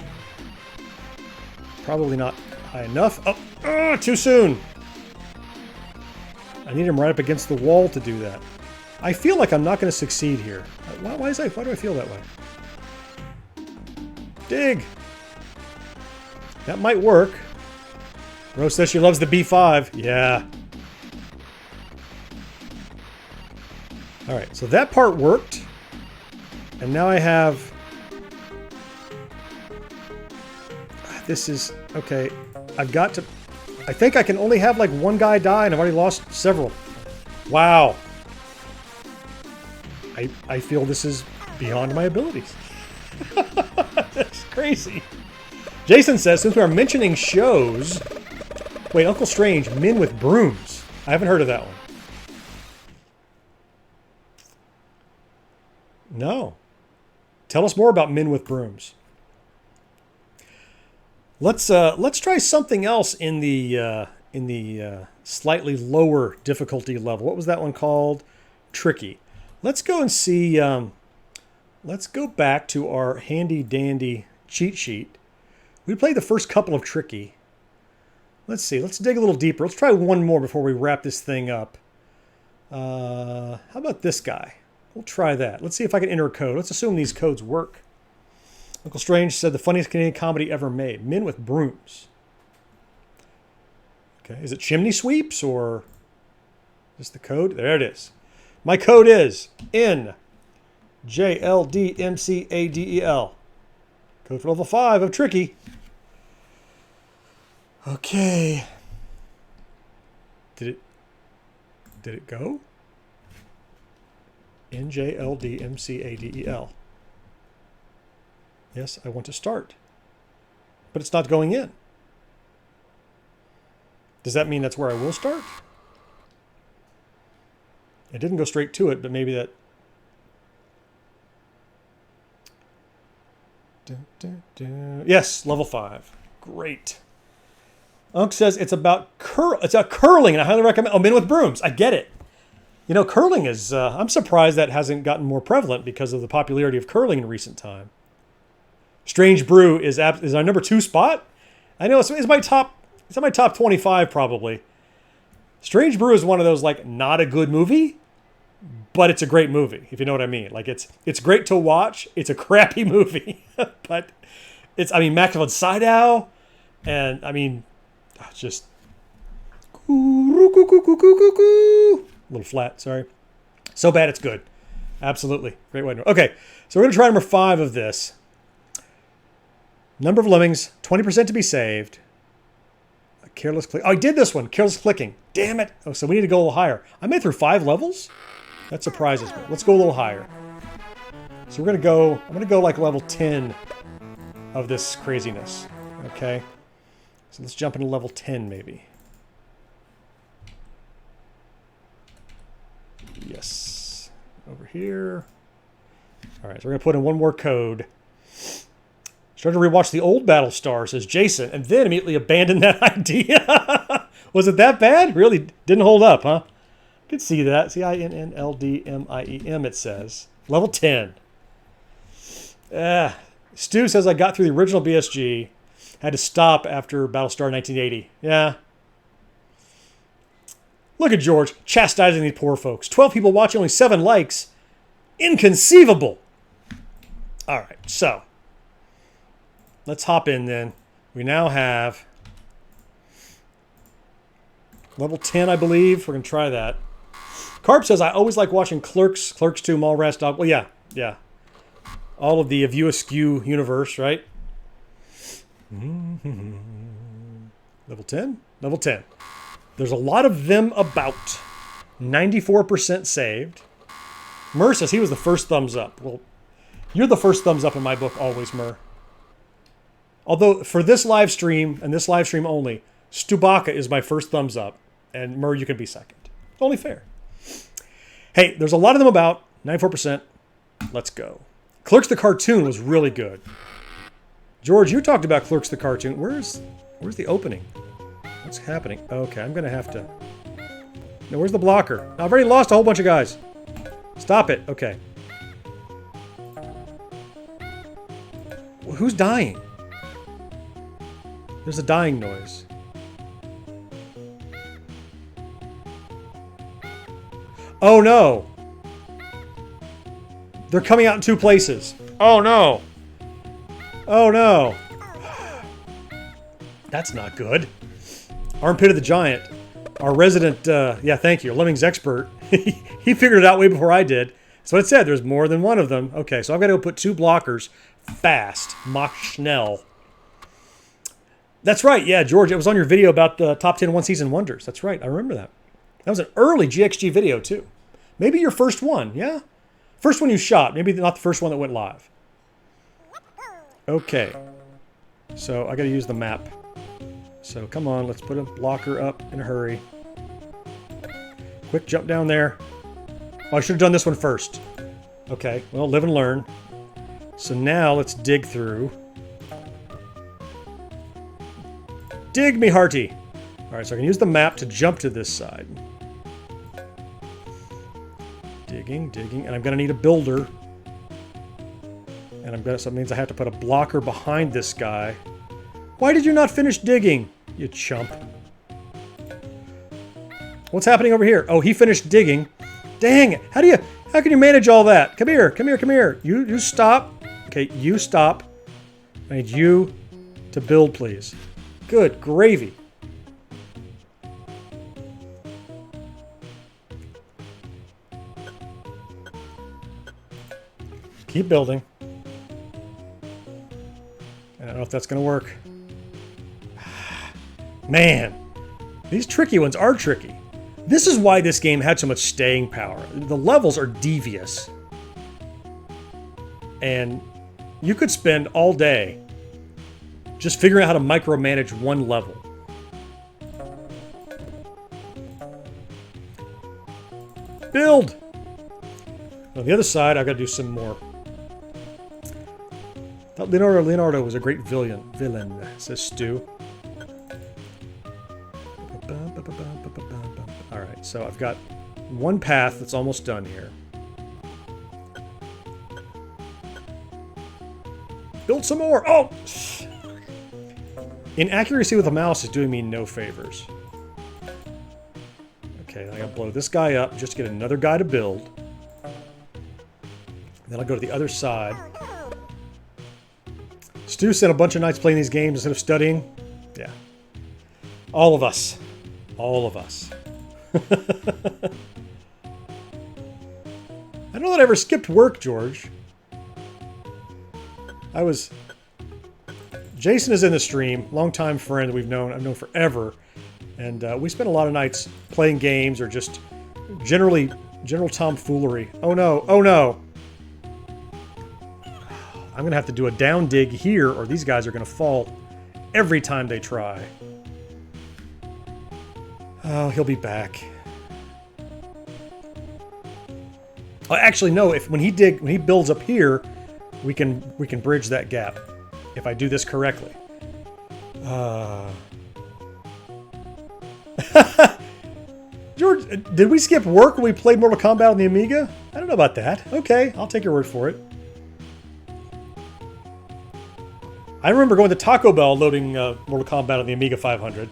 Speaker 2: Probably not high enough. Oh, too soon! I need him right up against the wall to do that. I feel like I'm not going to succeed here. Why do I feel that way? Dig! That might work. Rose says she loves the B5. Yeah. Alright, so that part worked. And now I have... This is... Okay, I've got to... I think I can only have like one guy die, and I've already lost several. Wow. I feel this is beyond my abilities. That's crazy. Jason says, since we are mentioning shows... Wait, Uncle Strange, Men with Brooms. I haven't heard of that one. No. Tell us more about Men with Brooms. Let's try something else in the slightly lower difficulty level. What was that one called? Tricky. Let's go and see. Let's go back to our handy dandy cheat sheet. We played the first couple of Tricky. Let's see. Let's dig a little deeper. Let's try one more before we wrap this thing up. How about this guy? We'll try that. Let's see if I can enter a code. Let's assume these codes work. Uncle Strange said the funniest Canadian comedy ever made. Men with Brooms. Okay, is it Chimney Sweeps or is this the code? There it is. My code is NJLDMCADEL. Code for level 5 of Tricky. Okay. Did it go? NJLDMCADEL. Yes, I want to start. But it's not going in. Does that mean that's where I will start? It didn't go straight to it, but maybe that... Yes, level 5. Great. Unc says it's about curling, and I highly recommend... Oh, Men with Brooms. I get it. You know, curling is... I'm surprised that hasn't gotten more prevalent because of the popularity of curling in recent time. Strange Brew is our number 2 spot. I know it's my top... It's in my top 25 probably. Strange Brew is one of those like not a good movie, but it's a great movie if you know what I mean. Like it's great to watch. It's a crappy movie, but it's Max von Sydow, and it's just a little flat. Sorry, so bad it's good. Absolutely great way to... Okay, so we're gonna try number 5 of this. Number of lemmings, 20% to be saved. Careless click. Oh, I did this one. Careless clicking. Damn it. Oh, so we need to go a little higher. I made it through 5 levels? That surprises me. Let's go a little higher. So I'm going to go like level 10 of this craziness. Okay. So let's jump into level 10 maybe. Yes. Over here. All right, so we're going to put in one more code. Started to rewatch the old Battlestar, says Jason, and then immediately abandoned that idea. Was it that bad? Really didn't hold up, huh? Could see that. CINNLDMIEM, it says. Level 10. Stu says I got through the original BSG. Had to stop after Battlestar 1980. Yeah. Look at George chastising these poor folks. 12 people watching, only 7 likes. Inconceivable. All right, so let's hop in then. We now have level 10, I believe. We're going to try that. Carp says, I always like watching Clerks, Clerks 2, Mallrats, Dog. Well, yeah. All of the View Askew universe, right? Level 10? Level 10. There's a lot of them about. 94% saved. Murr says he was the first thumbs up. Well, you're the first thumbs up in my book always, Murr. Although, for this live stream, and this live stream only, Stubaka is my first thumbs up. And Murr, you can be second. It's only fair. Hey, there's a lot of them about. 94%. Let's go. Clerks the cartoon was really good. George, you talked about Clerks the cartoon. Where's the opening? What's happening? Okay, I'm going to have to... No, where's the blocker? I've already lost a whole bunch of guys. Stop it. Okay. Who's dying? There's a dying noise. Oh no! They're coming out in 2 places. Oh no! Oh no! That's not good. Armpit of the Giant, our resident, yeah, thank you, Lemmings expert. He figured it out way before I did. So it said there's more than one of them. Okay, so I've got to go put 2 blockers fast. Mach schnell. That's right, yeah, George, it was on your video about the top 10 one-season wonders. That's right, I remember that. That was an early GXG video, too. Maybe your first one, yeah? First one you shot, maybe not the first one that went live. Okay. So I got to use the map. So come on, let's put a blocker up in a hurry. Quick jump down there. Oh, I should have done this one first. Okay, well, live and learn. So now let's dig through. Dig me hearty. All right, so I can use the map to jump to this side. Digging, and I'm gonna need a builder. And so that means I have to put a blocker behind this guy. Why did you not finish digging, you chump? What's happening over here? Oh, he finished digging. Dang it, how can you manage all that? Come here. You stop. Okay, you stop. I need you to build, please. Good gravy. Keep building. I don't know if that's going to work. Man, these tricky ones are tricky. This is why this game had so much staying power. The levels are devious. And you could spend all day just figuring out how to micromanage one level. Build! On the other side, I've got to do some more. Thought Leonardo was a great villain, says Stu. Alright, so I've got one path that's almost done here. Build some more! Oh! Inaccuracy with the mouse is doing me no favors. Okay, I gotta blow this guy up just to get another guy to build. Then I'll go to the other side. Stu spent a bunch of nights playing these games instead of studying. Yeah. All of us. All of us. I don't know that I ever skipped work, George. Jason is in the stream, longtime friend I've known forever, and we spent a lot of nights playing games or just general tomfoolery. Oh no, oh no! I'm gonna have to do a down dig here, or these guys are gonna fall every time they try. Oh, he'll be back. Oh, actually, no. When he builds up here, we can bridge that gap if I do this correctly. George, did we skip work when we played Mortal Kombat on the Amiga? I don't know about that. Okay, I'll take your word for it. I remember going to Taco Bell loading Mortal Kombat on the Amiga 500.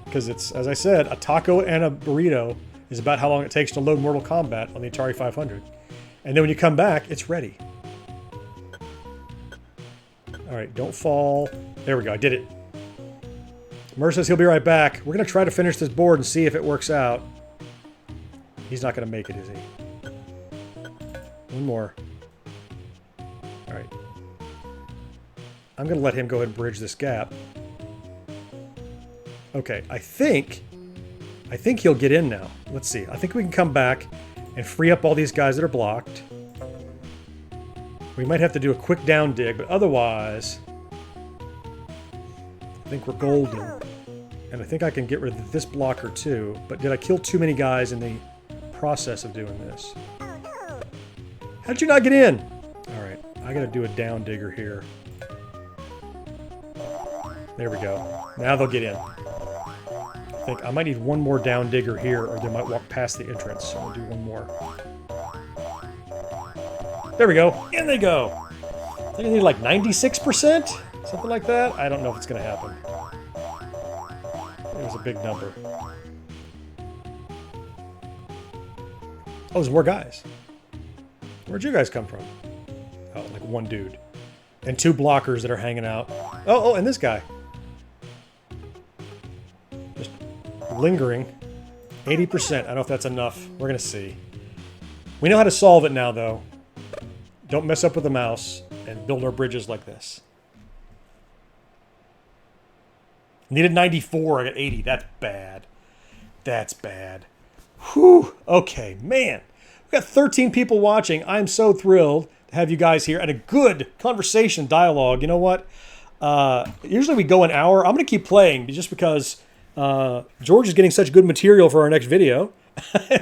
Speaker 2: Because it's, as I said, a taco and a burrito is about how long it takes to load Mortal Kombat on the Atari 500. And then when you come back, it's ready. Alright, don't fall. There we go, I did it. Mer says he'll be right back. We're going to try to finish this board and see if it works out. He's not going to make it, is he? One more. Alright. I'm going to let him go ahead and bridge this gap. Okay, I think he'll get in now. Let's see. I think we can come back and free up all these guys that are blocked. We might have to do a quick down dig, but otherwise, I think we're golden. And I think I can get rid of this blocker too. But did I kill too many guys in the process of doing this? How did you not get in? Alright, I gotta do a down digger here. There we go. Now they'll get in. I think I might need one more down digger here, or they might walk past the entrance. So I'll do one more. There we go. In they go. I think I need like 96%? Something like that? I don't know if it's going to happen. It was a big number. Oh, there's more guys. Where'd you guys come from? Oh, like one dude. And two blockers that are hanging out. Oh, and this guy. Just lingering. 80%. I don't know if that's enough. We're going to see. We know how to solve it now, though. Don't mess up with the mouse and build our bridges like this. Needed 94. I got 80. That's bad. That's bad. Whew. Okay, man. We've got 13 people watching. I'm so thrilled to have you guys here and a good conversation dialogue. You know what? Usually we go an hour. I'm going to keep playing just because George is getting such good material for our next video.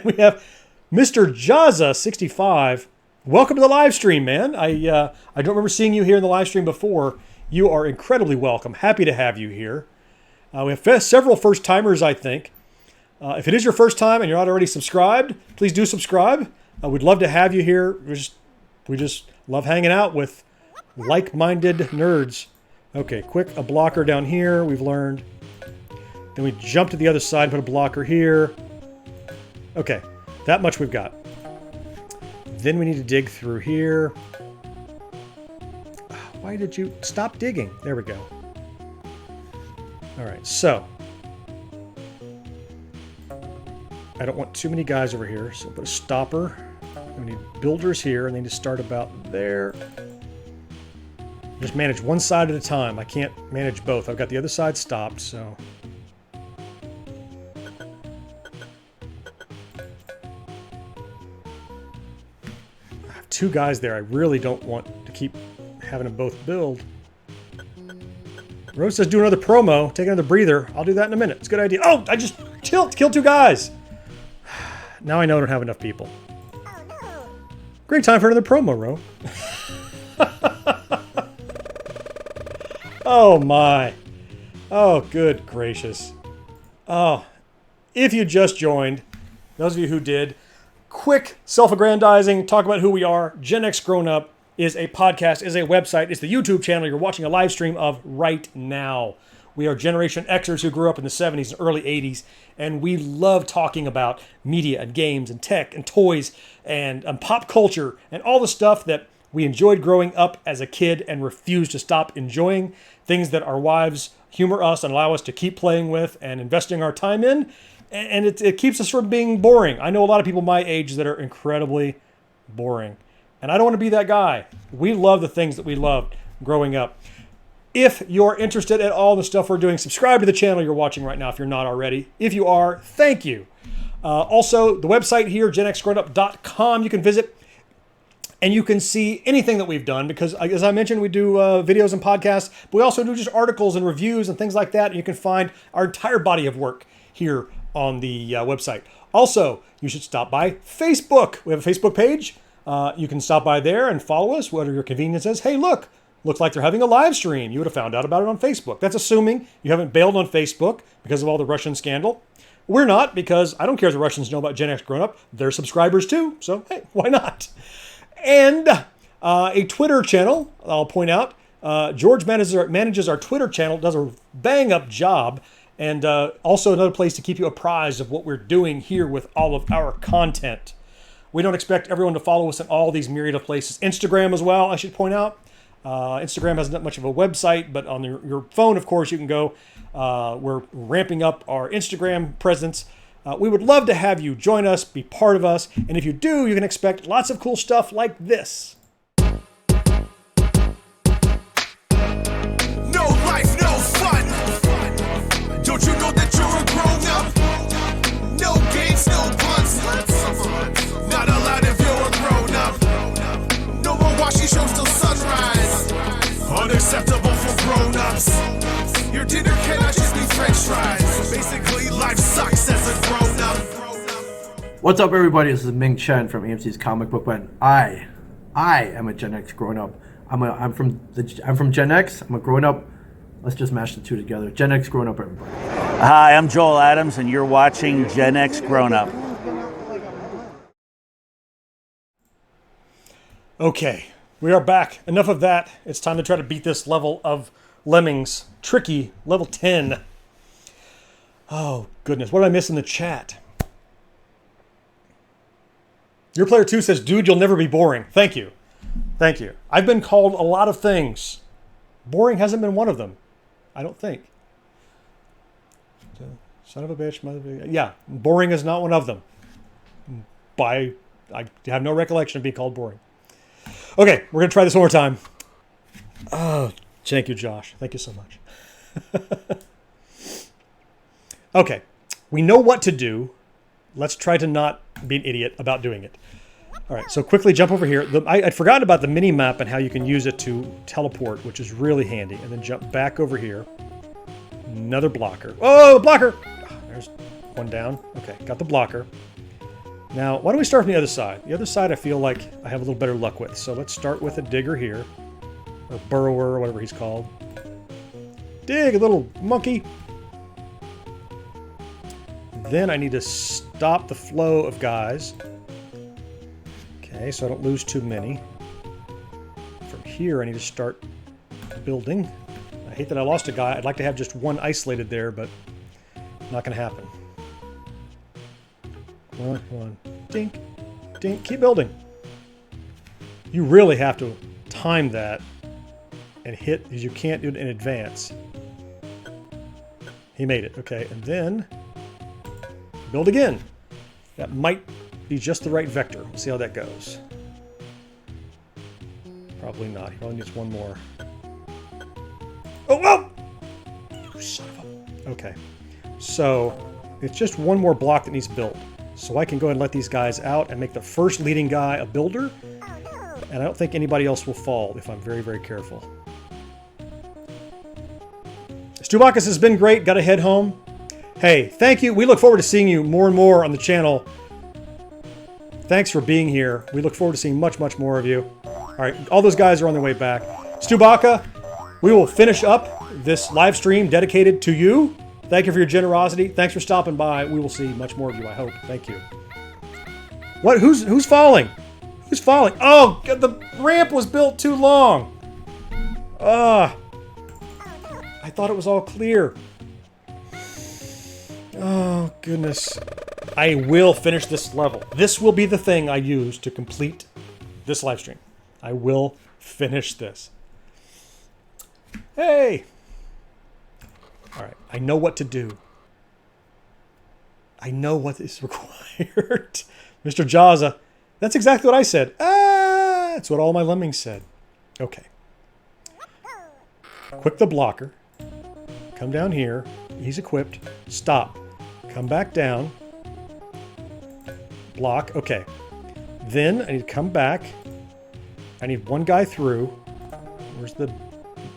Speaker 2: We have Mr. Jaza65. Welcome to the live stream, man. I don't remember seeing you here in the live stream before. You are incredibly welcome. Happy to have you here. We have several first-timers, I think. If it is your first time and you're not already subscribed, please do subscribe. We'd love to have you here. We just love hanging out with like-minded nerds. Okay, a blocker down here, we've learned. Then we jump to the other side, put a blocker here. Okay, that much we've got. Then we need to dig through here. Why did you stop digging? There we go. All right, so I don't want too many guys over here, so put a stopper. We need builders here, and they need to start about there. Just manage one side at a time. I can't manage both. I've got the other side stopped, so. I have two guys there. I really don't want to keep having them both build. Rose says do another promo. Take another breather. I'll do that in a minute. It's a good idea. Oh, I just killed two guys. Now I know I don't have enough people. Great time for another promo, Ro. Oh, my. Oh, good gracious. Oh, if you just joined, those of you who did, quick self-aggrandizing, talk about who we are. GenXGrownUp is a podcast, is a website, is the YouTube channel you're watching a live stream of right now. We are Generation Xers who grew up in the 70s and early 80s, and we love talking about media and games and tech and toys and pop culture and all the stuff that we enjoyed growing up as a kid and refused to stop enjoying, things that our wives humor us and allow us to keep playing with and investing our time in, and it keeps us from being boring. I know a lot of people my age that are incredibly boring, and I don't want to be that guy. We love the things that we loved growing up. If you're interested at all in the stuff we're doing, subscribe to the channel you're watching right now if you're not already. If you are, thank you. Also, the website here, GenXGrownUp.com, you can visit. And you can see anything that we've done because, as I mentioned, we do videos and podcasts, but we also do just articles and reviews and things like that. And you can find our entire body of work here on the website. Also, you should stop by Facebook. We have a Facebook page. You can stop by there and follow us, whatever your convenience is. Hey, look, looks like they're having a live stream. You would have found out about it on Facebook. That's assuming you haven't bailed on Facebook because of all the Russian scandal. We're not, because I don't care if the Russians know about GenXGrownUp. They're subscribers too, so hey, why not? And a Twitter channel, I'll point out. George manages our Twitter channel, does a bang-up job, and also another place to keep you apprised of what we're doing here with all of our content. We don't expect everyone to follow us in all these myriad of places. Instagram as well, I should point out. Instagram hasn't much of a website, but on your phone, of course, you can go. We're ramping up our Instagram presence. We would love to have you join us, be part of us, and if you do, you can expect lots of cool stuff like this.
Speaker 1: No life, no fun. Don't you know that you're a grown up? No games, no puns. Not allowed if you're a grown up. No more watching shows till sunrise. Unacceptable for grown ups. Your dinner cannot just be french fries. Basically, life sucks as a grown up.
Speaker 5: What's up, everybody? This is Ming Chen from AMC's Comic Book When. I am a Gen X grown up. I'm from Gen X. I'm a grown up. Let's just mash the two together. Gen X grown up, everybody.
Speaker 6: Hi, I'm Joel Adams, and you're watching GenXGrownUp.
Speaker 2: Okay, we are back. Enough of that. It's time to try to beat this level of Lemmings. Tricky, level 10. Oh, goodness. What did I miss in the chat? Your player 2 says, dude, you'll never be boring. Thank you. Thank you. I've been called a lot of things. Boring hasn't been one of them, I don't think. Son of a bitch, mother of a... Yeah, boring is not one of them. I have no recollection of being called boring. Okay, we're going to try this one more time. Oh, thank you, Josh. Thank you so much. Okay, we know what to do. Let's try to not be an idiot about doing it. All right, so quickly jump over here. I'd forgotten about the mini-map and how you can use it to teleport, which is really handy. And then jump back over here. Another blocker. Oh, blocker! There's one down. Okay, got the blocker. Now, why don't we start from the other side? The other side I feel like I have a little better luck with. So let's start with a digger here. Or burrower, or whatever he's called. Dig, a little monkey. Then I need to stop the flow of guys. Okay, so I don't lose too many. From here, I need to start building. I hate that I lost a guy. I'd like to have just one isolated there, but not going to happen. One. Dink. Dink. Keep building. You really have to time that and hit, because you can't do it in advance. He made it. Okay, and then build again. That might be just the right vector. We'll see how that goes. Probably not. He only needs one more. Oh! You son of a... Okay. So, it's just one more block that needs built. So I can go ahead and let these guys out and make the first leading guy a builder. And I don't think anybody else will fall if I'm very, very careful. Stubakis has been great. Got to head home. Hey, thank you. We look forward to seeing you more and more on the channel. Thanks for being here. We look forward to seeing much, much more of you. All right, all those guys are on their way back. Stubaka, we will finish up this live stream dedicated to you. Thank you for your generosity. Thanks for stopping by. We will see much more of you, I hope. Thank you. What? Who's falling? Who's falling? Oh, God, the ramp was built too long. I thought it was all clear. Oh, goodness. I will finish this level. This will be the thing I use to complete this live stream. I will finish this. Hey! All right, I know what to do. I know what is required. Mr. Jaza, that's exactly what I said. Ah, that's what all my lemmings said. Okay. Equip the blocker. Come down here. He's equipped. Stop. Come back down. Block. Okay. Then I need to come back. I need one guy through. Where's the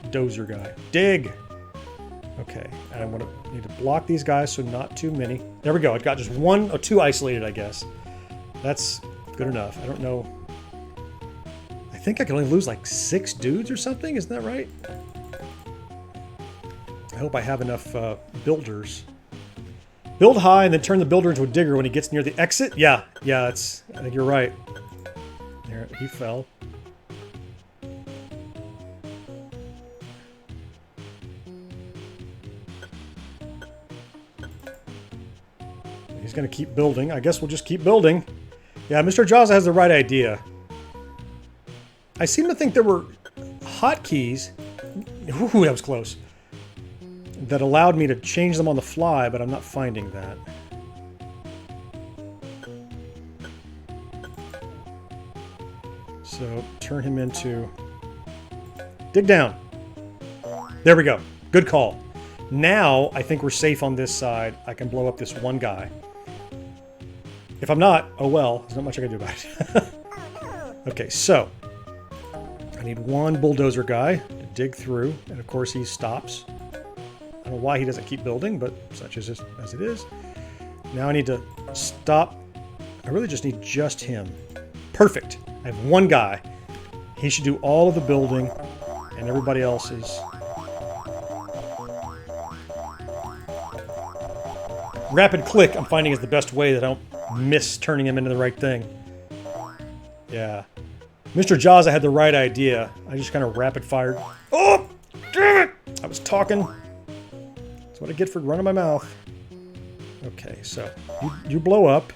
Speaker 2: dozer guy? Dig! Okay, and I'm gonna need to block these guys so not too many. There we go. I've got just one or two isolated, I guess. That's good enough. I don't know. I think I can only lose like 6 dudes or something. Isn't that right? I hope I have enough builders. Build high and then turn the builder into a digger when he gets near the exit? Yeah, that's... I think you're right. There, he fell. He's going to keep building. I guess we'll just keep building. Yeah, Mr. Jaza has the right idea. I seem to think there were hotkeys. Ooh, that was close. That allowed me to change them on the fly, but I'm not finding that. So, turn him into... Dig down. There we go. Good call. Now, I think we're safe on this side. I can blow up this one guy. If I'm not, oh well. There's not much I can do about it. Okay, so... I need one bulldozer guy to dig through, and of course he stops. I don't know why he doesn't keep building, but such as it is. Now I need to stop. I really just need just him. Perfect. I have one guy. He should do all of the building, and everybody else is... Rapid click, I'm finding, is the best way that I don't miss turning him into the right thing. Yeah. Mr. Jaza had the right idea. I just kind of rapid fired. Oh! Damn it! I was talking. That's what I get for running my mouth. Okay, so you blow up.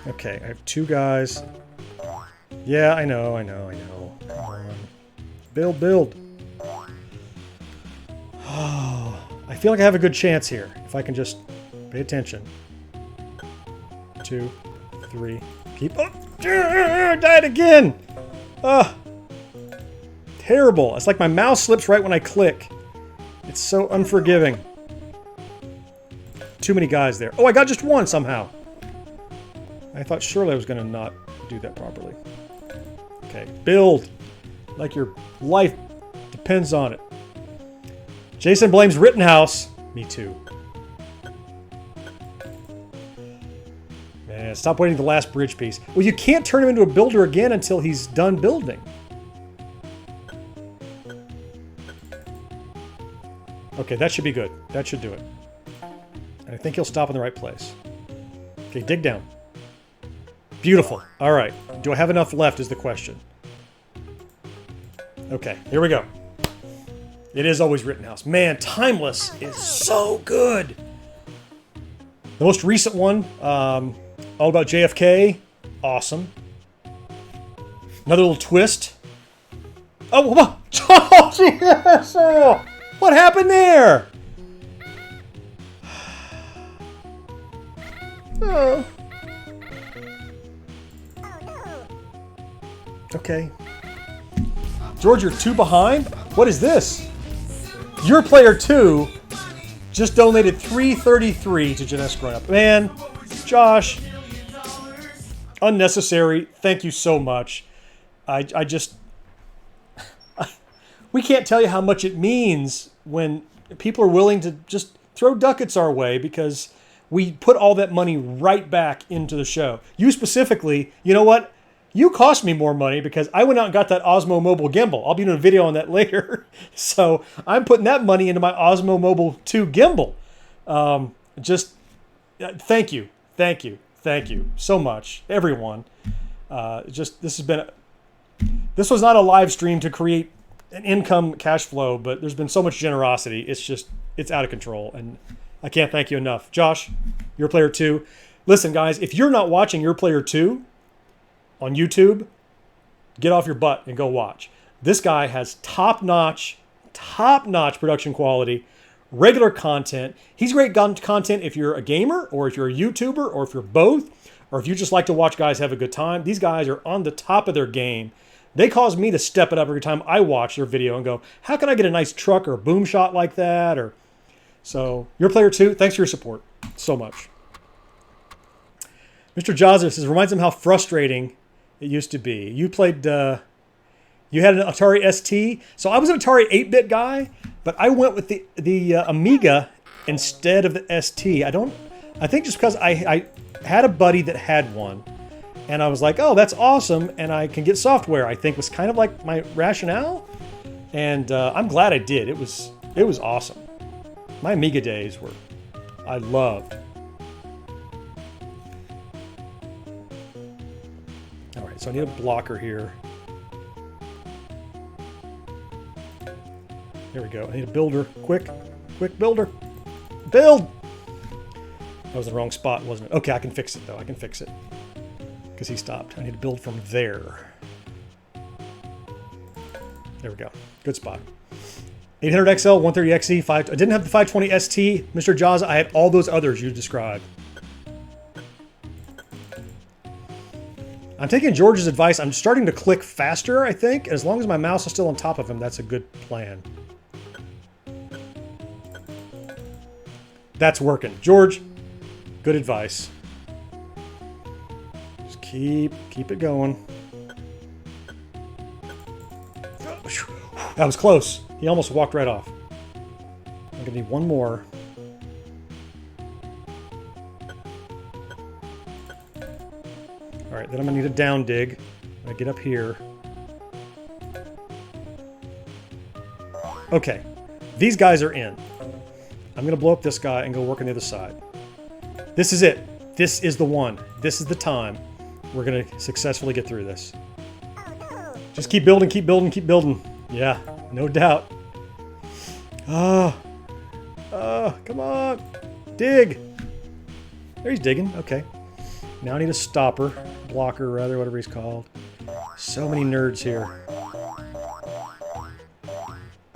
Speaker 2: Okay, I have 2 guys. Yeah, I know. Come on. Build. Oh, I feel like I have a good chance here. If I can just pay attention. 2, 3. Keep up. Died again. Terrible. It's like my mouse slips right when I click. It's so unforgiving. Too many guys there. Oh, I got just one somehow. I thought surely I was going to not do that properly. Okay, build. Like your life depends on it. Jason blames Rittenhouse. Me too. Man, stop waiting the last bridge piece. Well, you can't turn him into a builder again until he's done building. Okay, that should be good. That should do it. And I think he'll stop in the right place. Okay, dig down. Beautiful. All right. Do I have enough left is the question. Okay, here we go. It is always Rittenhouse. Man, Timeless is so good. The most recent one, all about JFK. Awesome. Another little twist. Oh, yes! Oh, what happened there? Oh. Okay. George, you're 2 behind? What is this? Your player 2 just donated $3.33 to GenXGrownUp. Man, Josh, unnecessary. Thank you so much. I just... we can't tell you how much it means when people are willing to just throw ducats our way because we put all that money right back into the show. You specifically, you know what? You cost me more money because I went out and got that Osmo Mobile gimbal. I'll be doing a video on that later. So I'm putting that money into my Osmo Mobile 2 gimbal. Thank you so much, everyone. This was not a live stream to create an income cash flow, but there's been so much generosity. It's out of control, and I can't thank you enough. Josh, Your Player 2. Listen, guys, if you're not watching Your Player 2 on YouTube, get off your butt and go watch. This guy has top-notch production quality, regular content. He's great content if you're a gamer, or if you're a YouTuber, or if you're both, or if you just like to watch guys have a good time. These guys are on the top of their game. They cause me to step it up every time I watch their video and go, how can I get a nice truck or a boom shot like that? So, Your Player 2, thanks for your support so much. Mr. Jazza says, reminds him how frustrating it used to be. You played, you had an Atari ST. So I was an Atari 8-bit guy, but I went with the Amiga instead of the ST. I think just because I had a buddy that had one, and I was like, oh, that's awesome, and I can get software, I think was kind of like my rationale. And I'm glad I did. It was awesome. My Amiga days I loved. All right, so I need a blocker here. There we go. I need a builder. Quick builder. Build! That was the wrong spot, wasn't it? Okay, I can fix it, though. I can fix it. Because he stopped. I need to build from there. There we go. Good spot. 800XL, 130XE, 5... I didn't have the 520 ST, Mr. Jaws. I had all those others you described. I'm taking George's advice. I'm starting to click faster, I think. As long as my mouse is still on top of him, that's a good plan. That's working. George, good advice. Just keep it going. That was close. He almost walked right off. I'm gonna need one more. All right, then I'm gonna need a down dig. I'm gonna get up here. Okay, these guys are in. I'm gonna blow up this guy and go work on the other side. This is it. This is the one. This is the time. We're gonna successfully get through this. Just keep building, keep building, keep building. Yeah, no doubt. Come on. Dig. There he's digging. Okay. Now I need a stopper. Blocker, rather, whatever he's called. So many nerds here. I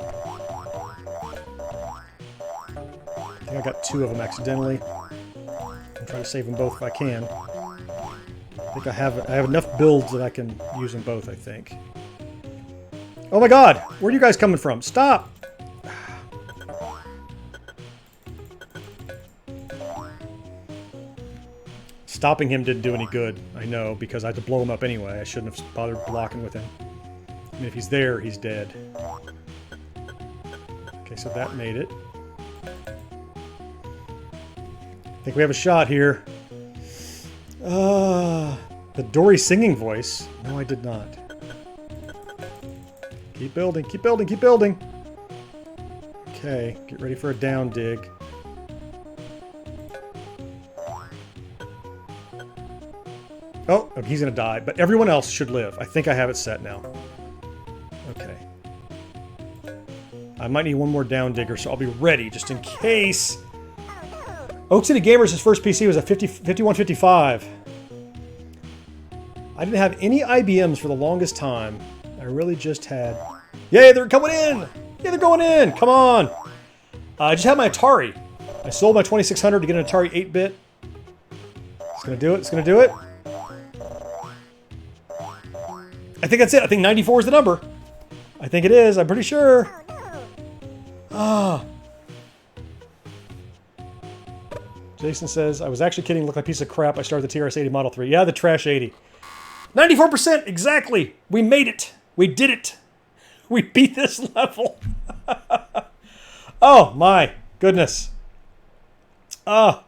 Speaker 2: think I got two of them accidentally. I'm trying to save them both if I can. I think I have enough builds that I can use them both, I think. Oh my god! Where are you guys coming from? Stop! Stopping him didn't do any good, I know, because I had to blow him up anyway. I shouldn't have bothered blocking with him. I mean, if he's there, he's dead. Okay, so that made it. I think we have a shot here. The Dory singing voice. No, I did not. Keep building, keep building, keep building. Okay, get ready for a down dig. Oh, he's gonna die, but everyone else should live. I think I have it set now. Okay. I might need one more down digger, so I'll be ready just in case. Oak City Gamers, his first PC was a 5155. I didn't have any IBMs for the longest time. I really just had... Yay, they're coming in! Yeah, they're going in! Come on! I just had my Atari. I sold my 2600 to get an Atari 8-bit. It's gonna do it, it's gonna do it. I think that's it. I think 94 is the number. I think it is. I'm pretty sure. Ah. Jason says, I was actually kidding. Look like a piece of crap. I started the TRS-80 Model 3. Yeah, the trash 80. 94%! Exactly! We made it! We did it! We beat this level! Oh, my goodness. I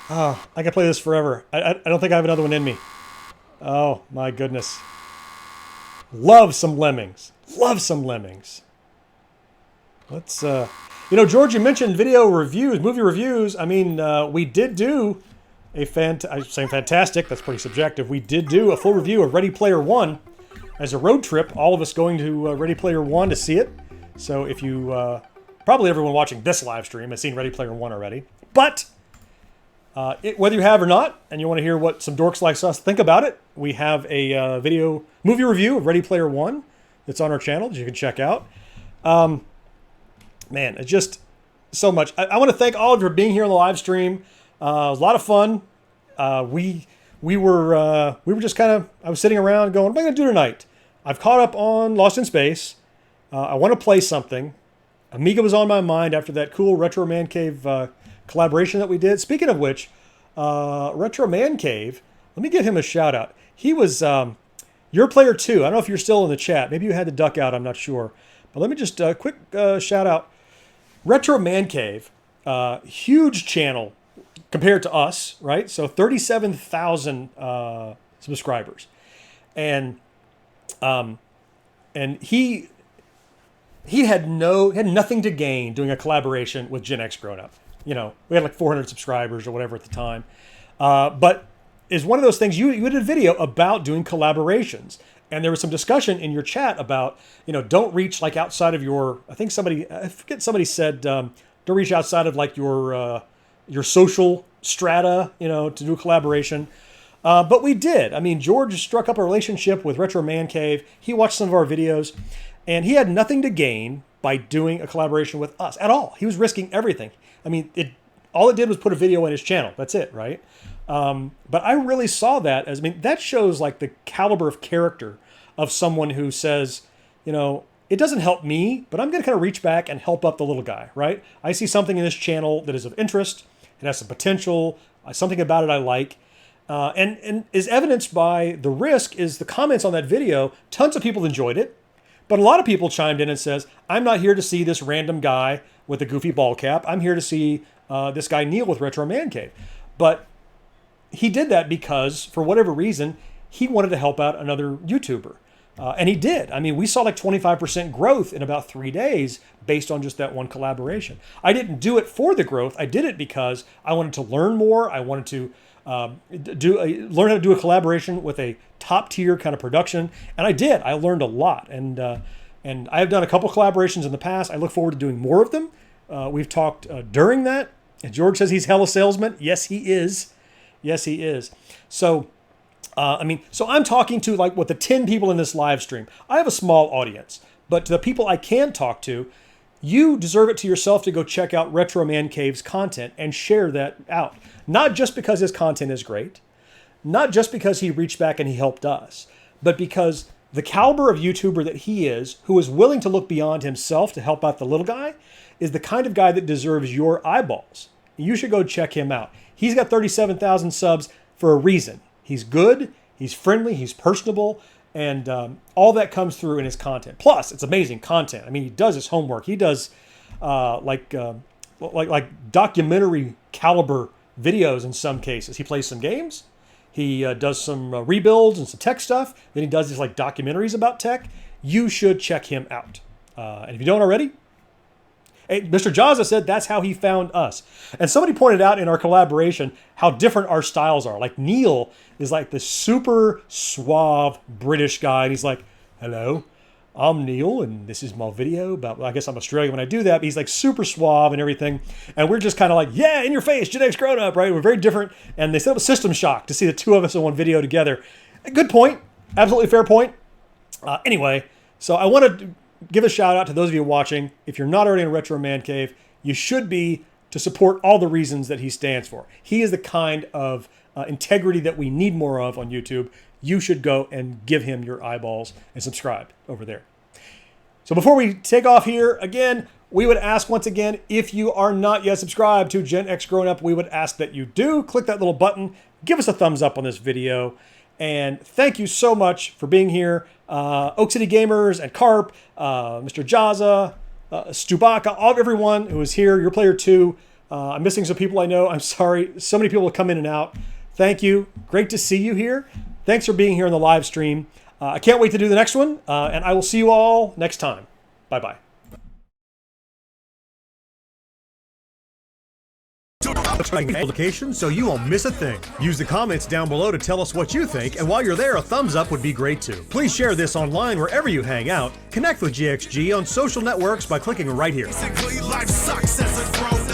Speaker 2: can play this forever. I don't think I have another one in me. Oh, my goodness. Love some Lemmings. Love some Lemmings. Let's, you know, George, you mentioned video reviews, movie reviews. I mean, we did do a I'm saying fantastic, that's pretty subjective. We did do a full review of Ready Player One as a road trip, all of us going to Ready Player One to see it. So if you, probably everyone watching this live stream has seen Ready Player One already. But, whether you have or not, and you want to hear what some dorks like us think about it, we have a movie review of Ready Player One that's on our channel that you can check out. Man, it's just so much. I want to thank all of you for being here on the live stream. It was a lot of fun. We were just kind of, I was sitting around going, what am I going to do tonight? I've caught up on Lost in Space. I want to play something. Amiga was on my mind after that cool Retro Man Cave collaboration that we did. Speaking of which, Retro Man Cave. Let me give him a shout out. He was your player 2. I don't know if you're still in the chat. Maybe you had to duck out. I'm not sure. But let me just quick shout out. Retro Man Cave, huge channel compared to us, right? So 37,000 subscribers, and he had nothing to gain doing a collaboration with GenXGrownUp. You know, we had like 400 subscribers or whatever at the time, but is one of those things. You did a video about doing collaborations, and there was some discussion in your chat about, you know, don't reach like outside of your. I think somebody said don't reach outside of like your social strata, you know, to do a collaboration. But we did. I mean, George struck up a relationship with Retro Man Cave. He watched some of our videos, and he had nothing to gain by doing a collaboration with us at all. He was risking everything. I mean, all it did was put a video in his channel. That's it, right? But I really saw that as, I mean, that shows like the caliber of character of someone who says, you know, it doesn't help me, but I'm going to kind of reach back and help up the little guy, right? I see something in this channel that is of interest. It has some potential. Something about it I like. And is evidenced by the risk is the comments on that video. Tons of people enjoyed it, but a lot of people chimed in and says, I'm not here to see this random guy with a goofy ball cap. I'm here to see this guy Neil with Retro Man Cave. But he did that because, for whatever reason, he wanted to help out another YouTuber. And he did. I mean, we saw like 25% growth in about 3 days based on just that one collaboration. I didn't do it for the growth. I did it because I wanted to learn more. I wanted to learn how to do a collaboration with a top tier kind of production, and I did. I learned a lot, and I have done a couple collaborations in the past. I look forward to doing more of them. We've talked during that. And George says he's hella salesman. Yes, he is. Yes, he is. So, I mean, so I'm talking to like what the 10 people in this live stream. I have a small audience, but to the people I can talk to, you deserve it to yourself to go check out Retro Man Cave's content and share that out. Not just because his content is great, not just because he reached back and he helped us, but because the caliber of YouTuber that he is, who is willing to look beyond himself to help out the little guy, is the kind of guy that deserves your eyeballs. You should go check him out. He's got 37,000 subs for a reason. He's good, he's friendly, he's personable, and all that comes through in his content. Plus, it's amazing content. I mean, he does his homework. He does like documentary caliber videos in some cases. He plays some games. He does some rebuilds and some tech stuff. Then he does these like documentaries about tech. You should check him out. And if you don't already, hey, Mr. Jazza said that's how he found us. And somebody pointed out in our collaboration how different our styles are. Like Neil is like the super suave British guy. And he's like, hello, I'm Neil, and this is my video about, well, I guess I'm Australian when I do that, but he's like super suave and everything. And we're just kind of like, yeah, in your face, GenXGrownUp, right? We're very different. And they set up a system shock to see the two of us in one video together. Good point. Absolutely fair point. Anyway, so I want to give a shout out to those of you watching. If you're not already in Retro Man Cave, you should be, to support all the reasons that he stands for. He is the kind of integrity that we need more of on YouTube. You should go and give him your eyeballs and subscribe over there. So before we take off here, again, we would ask once again, if you are not yet subscribed to GenXGrownUp, we would ask that you do. Click that little button, give us a thumbs up on this video, and thank you so much for being here. Oak City Gamers and Carp, Mr. Jazza, Stubaka, everyone who is here, your player 2. I'm missing some people I know. I'm sorry. So many people have come in and out. Thank you. Great to see you here. Thanks for being here on the live stream. I can't wait to do the next one, and I will see you all next time. Bye-bye.
Speaker 7: Notification so you won't miss a thing. Use the comments down below to tell us what you think, and while you're there, a thumbs up would be great too. Please share this online wherever you hang out. Connect with GXG on social networks by clicking right here.
Speaker 1: Basically, life sucks as a grown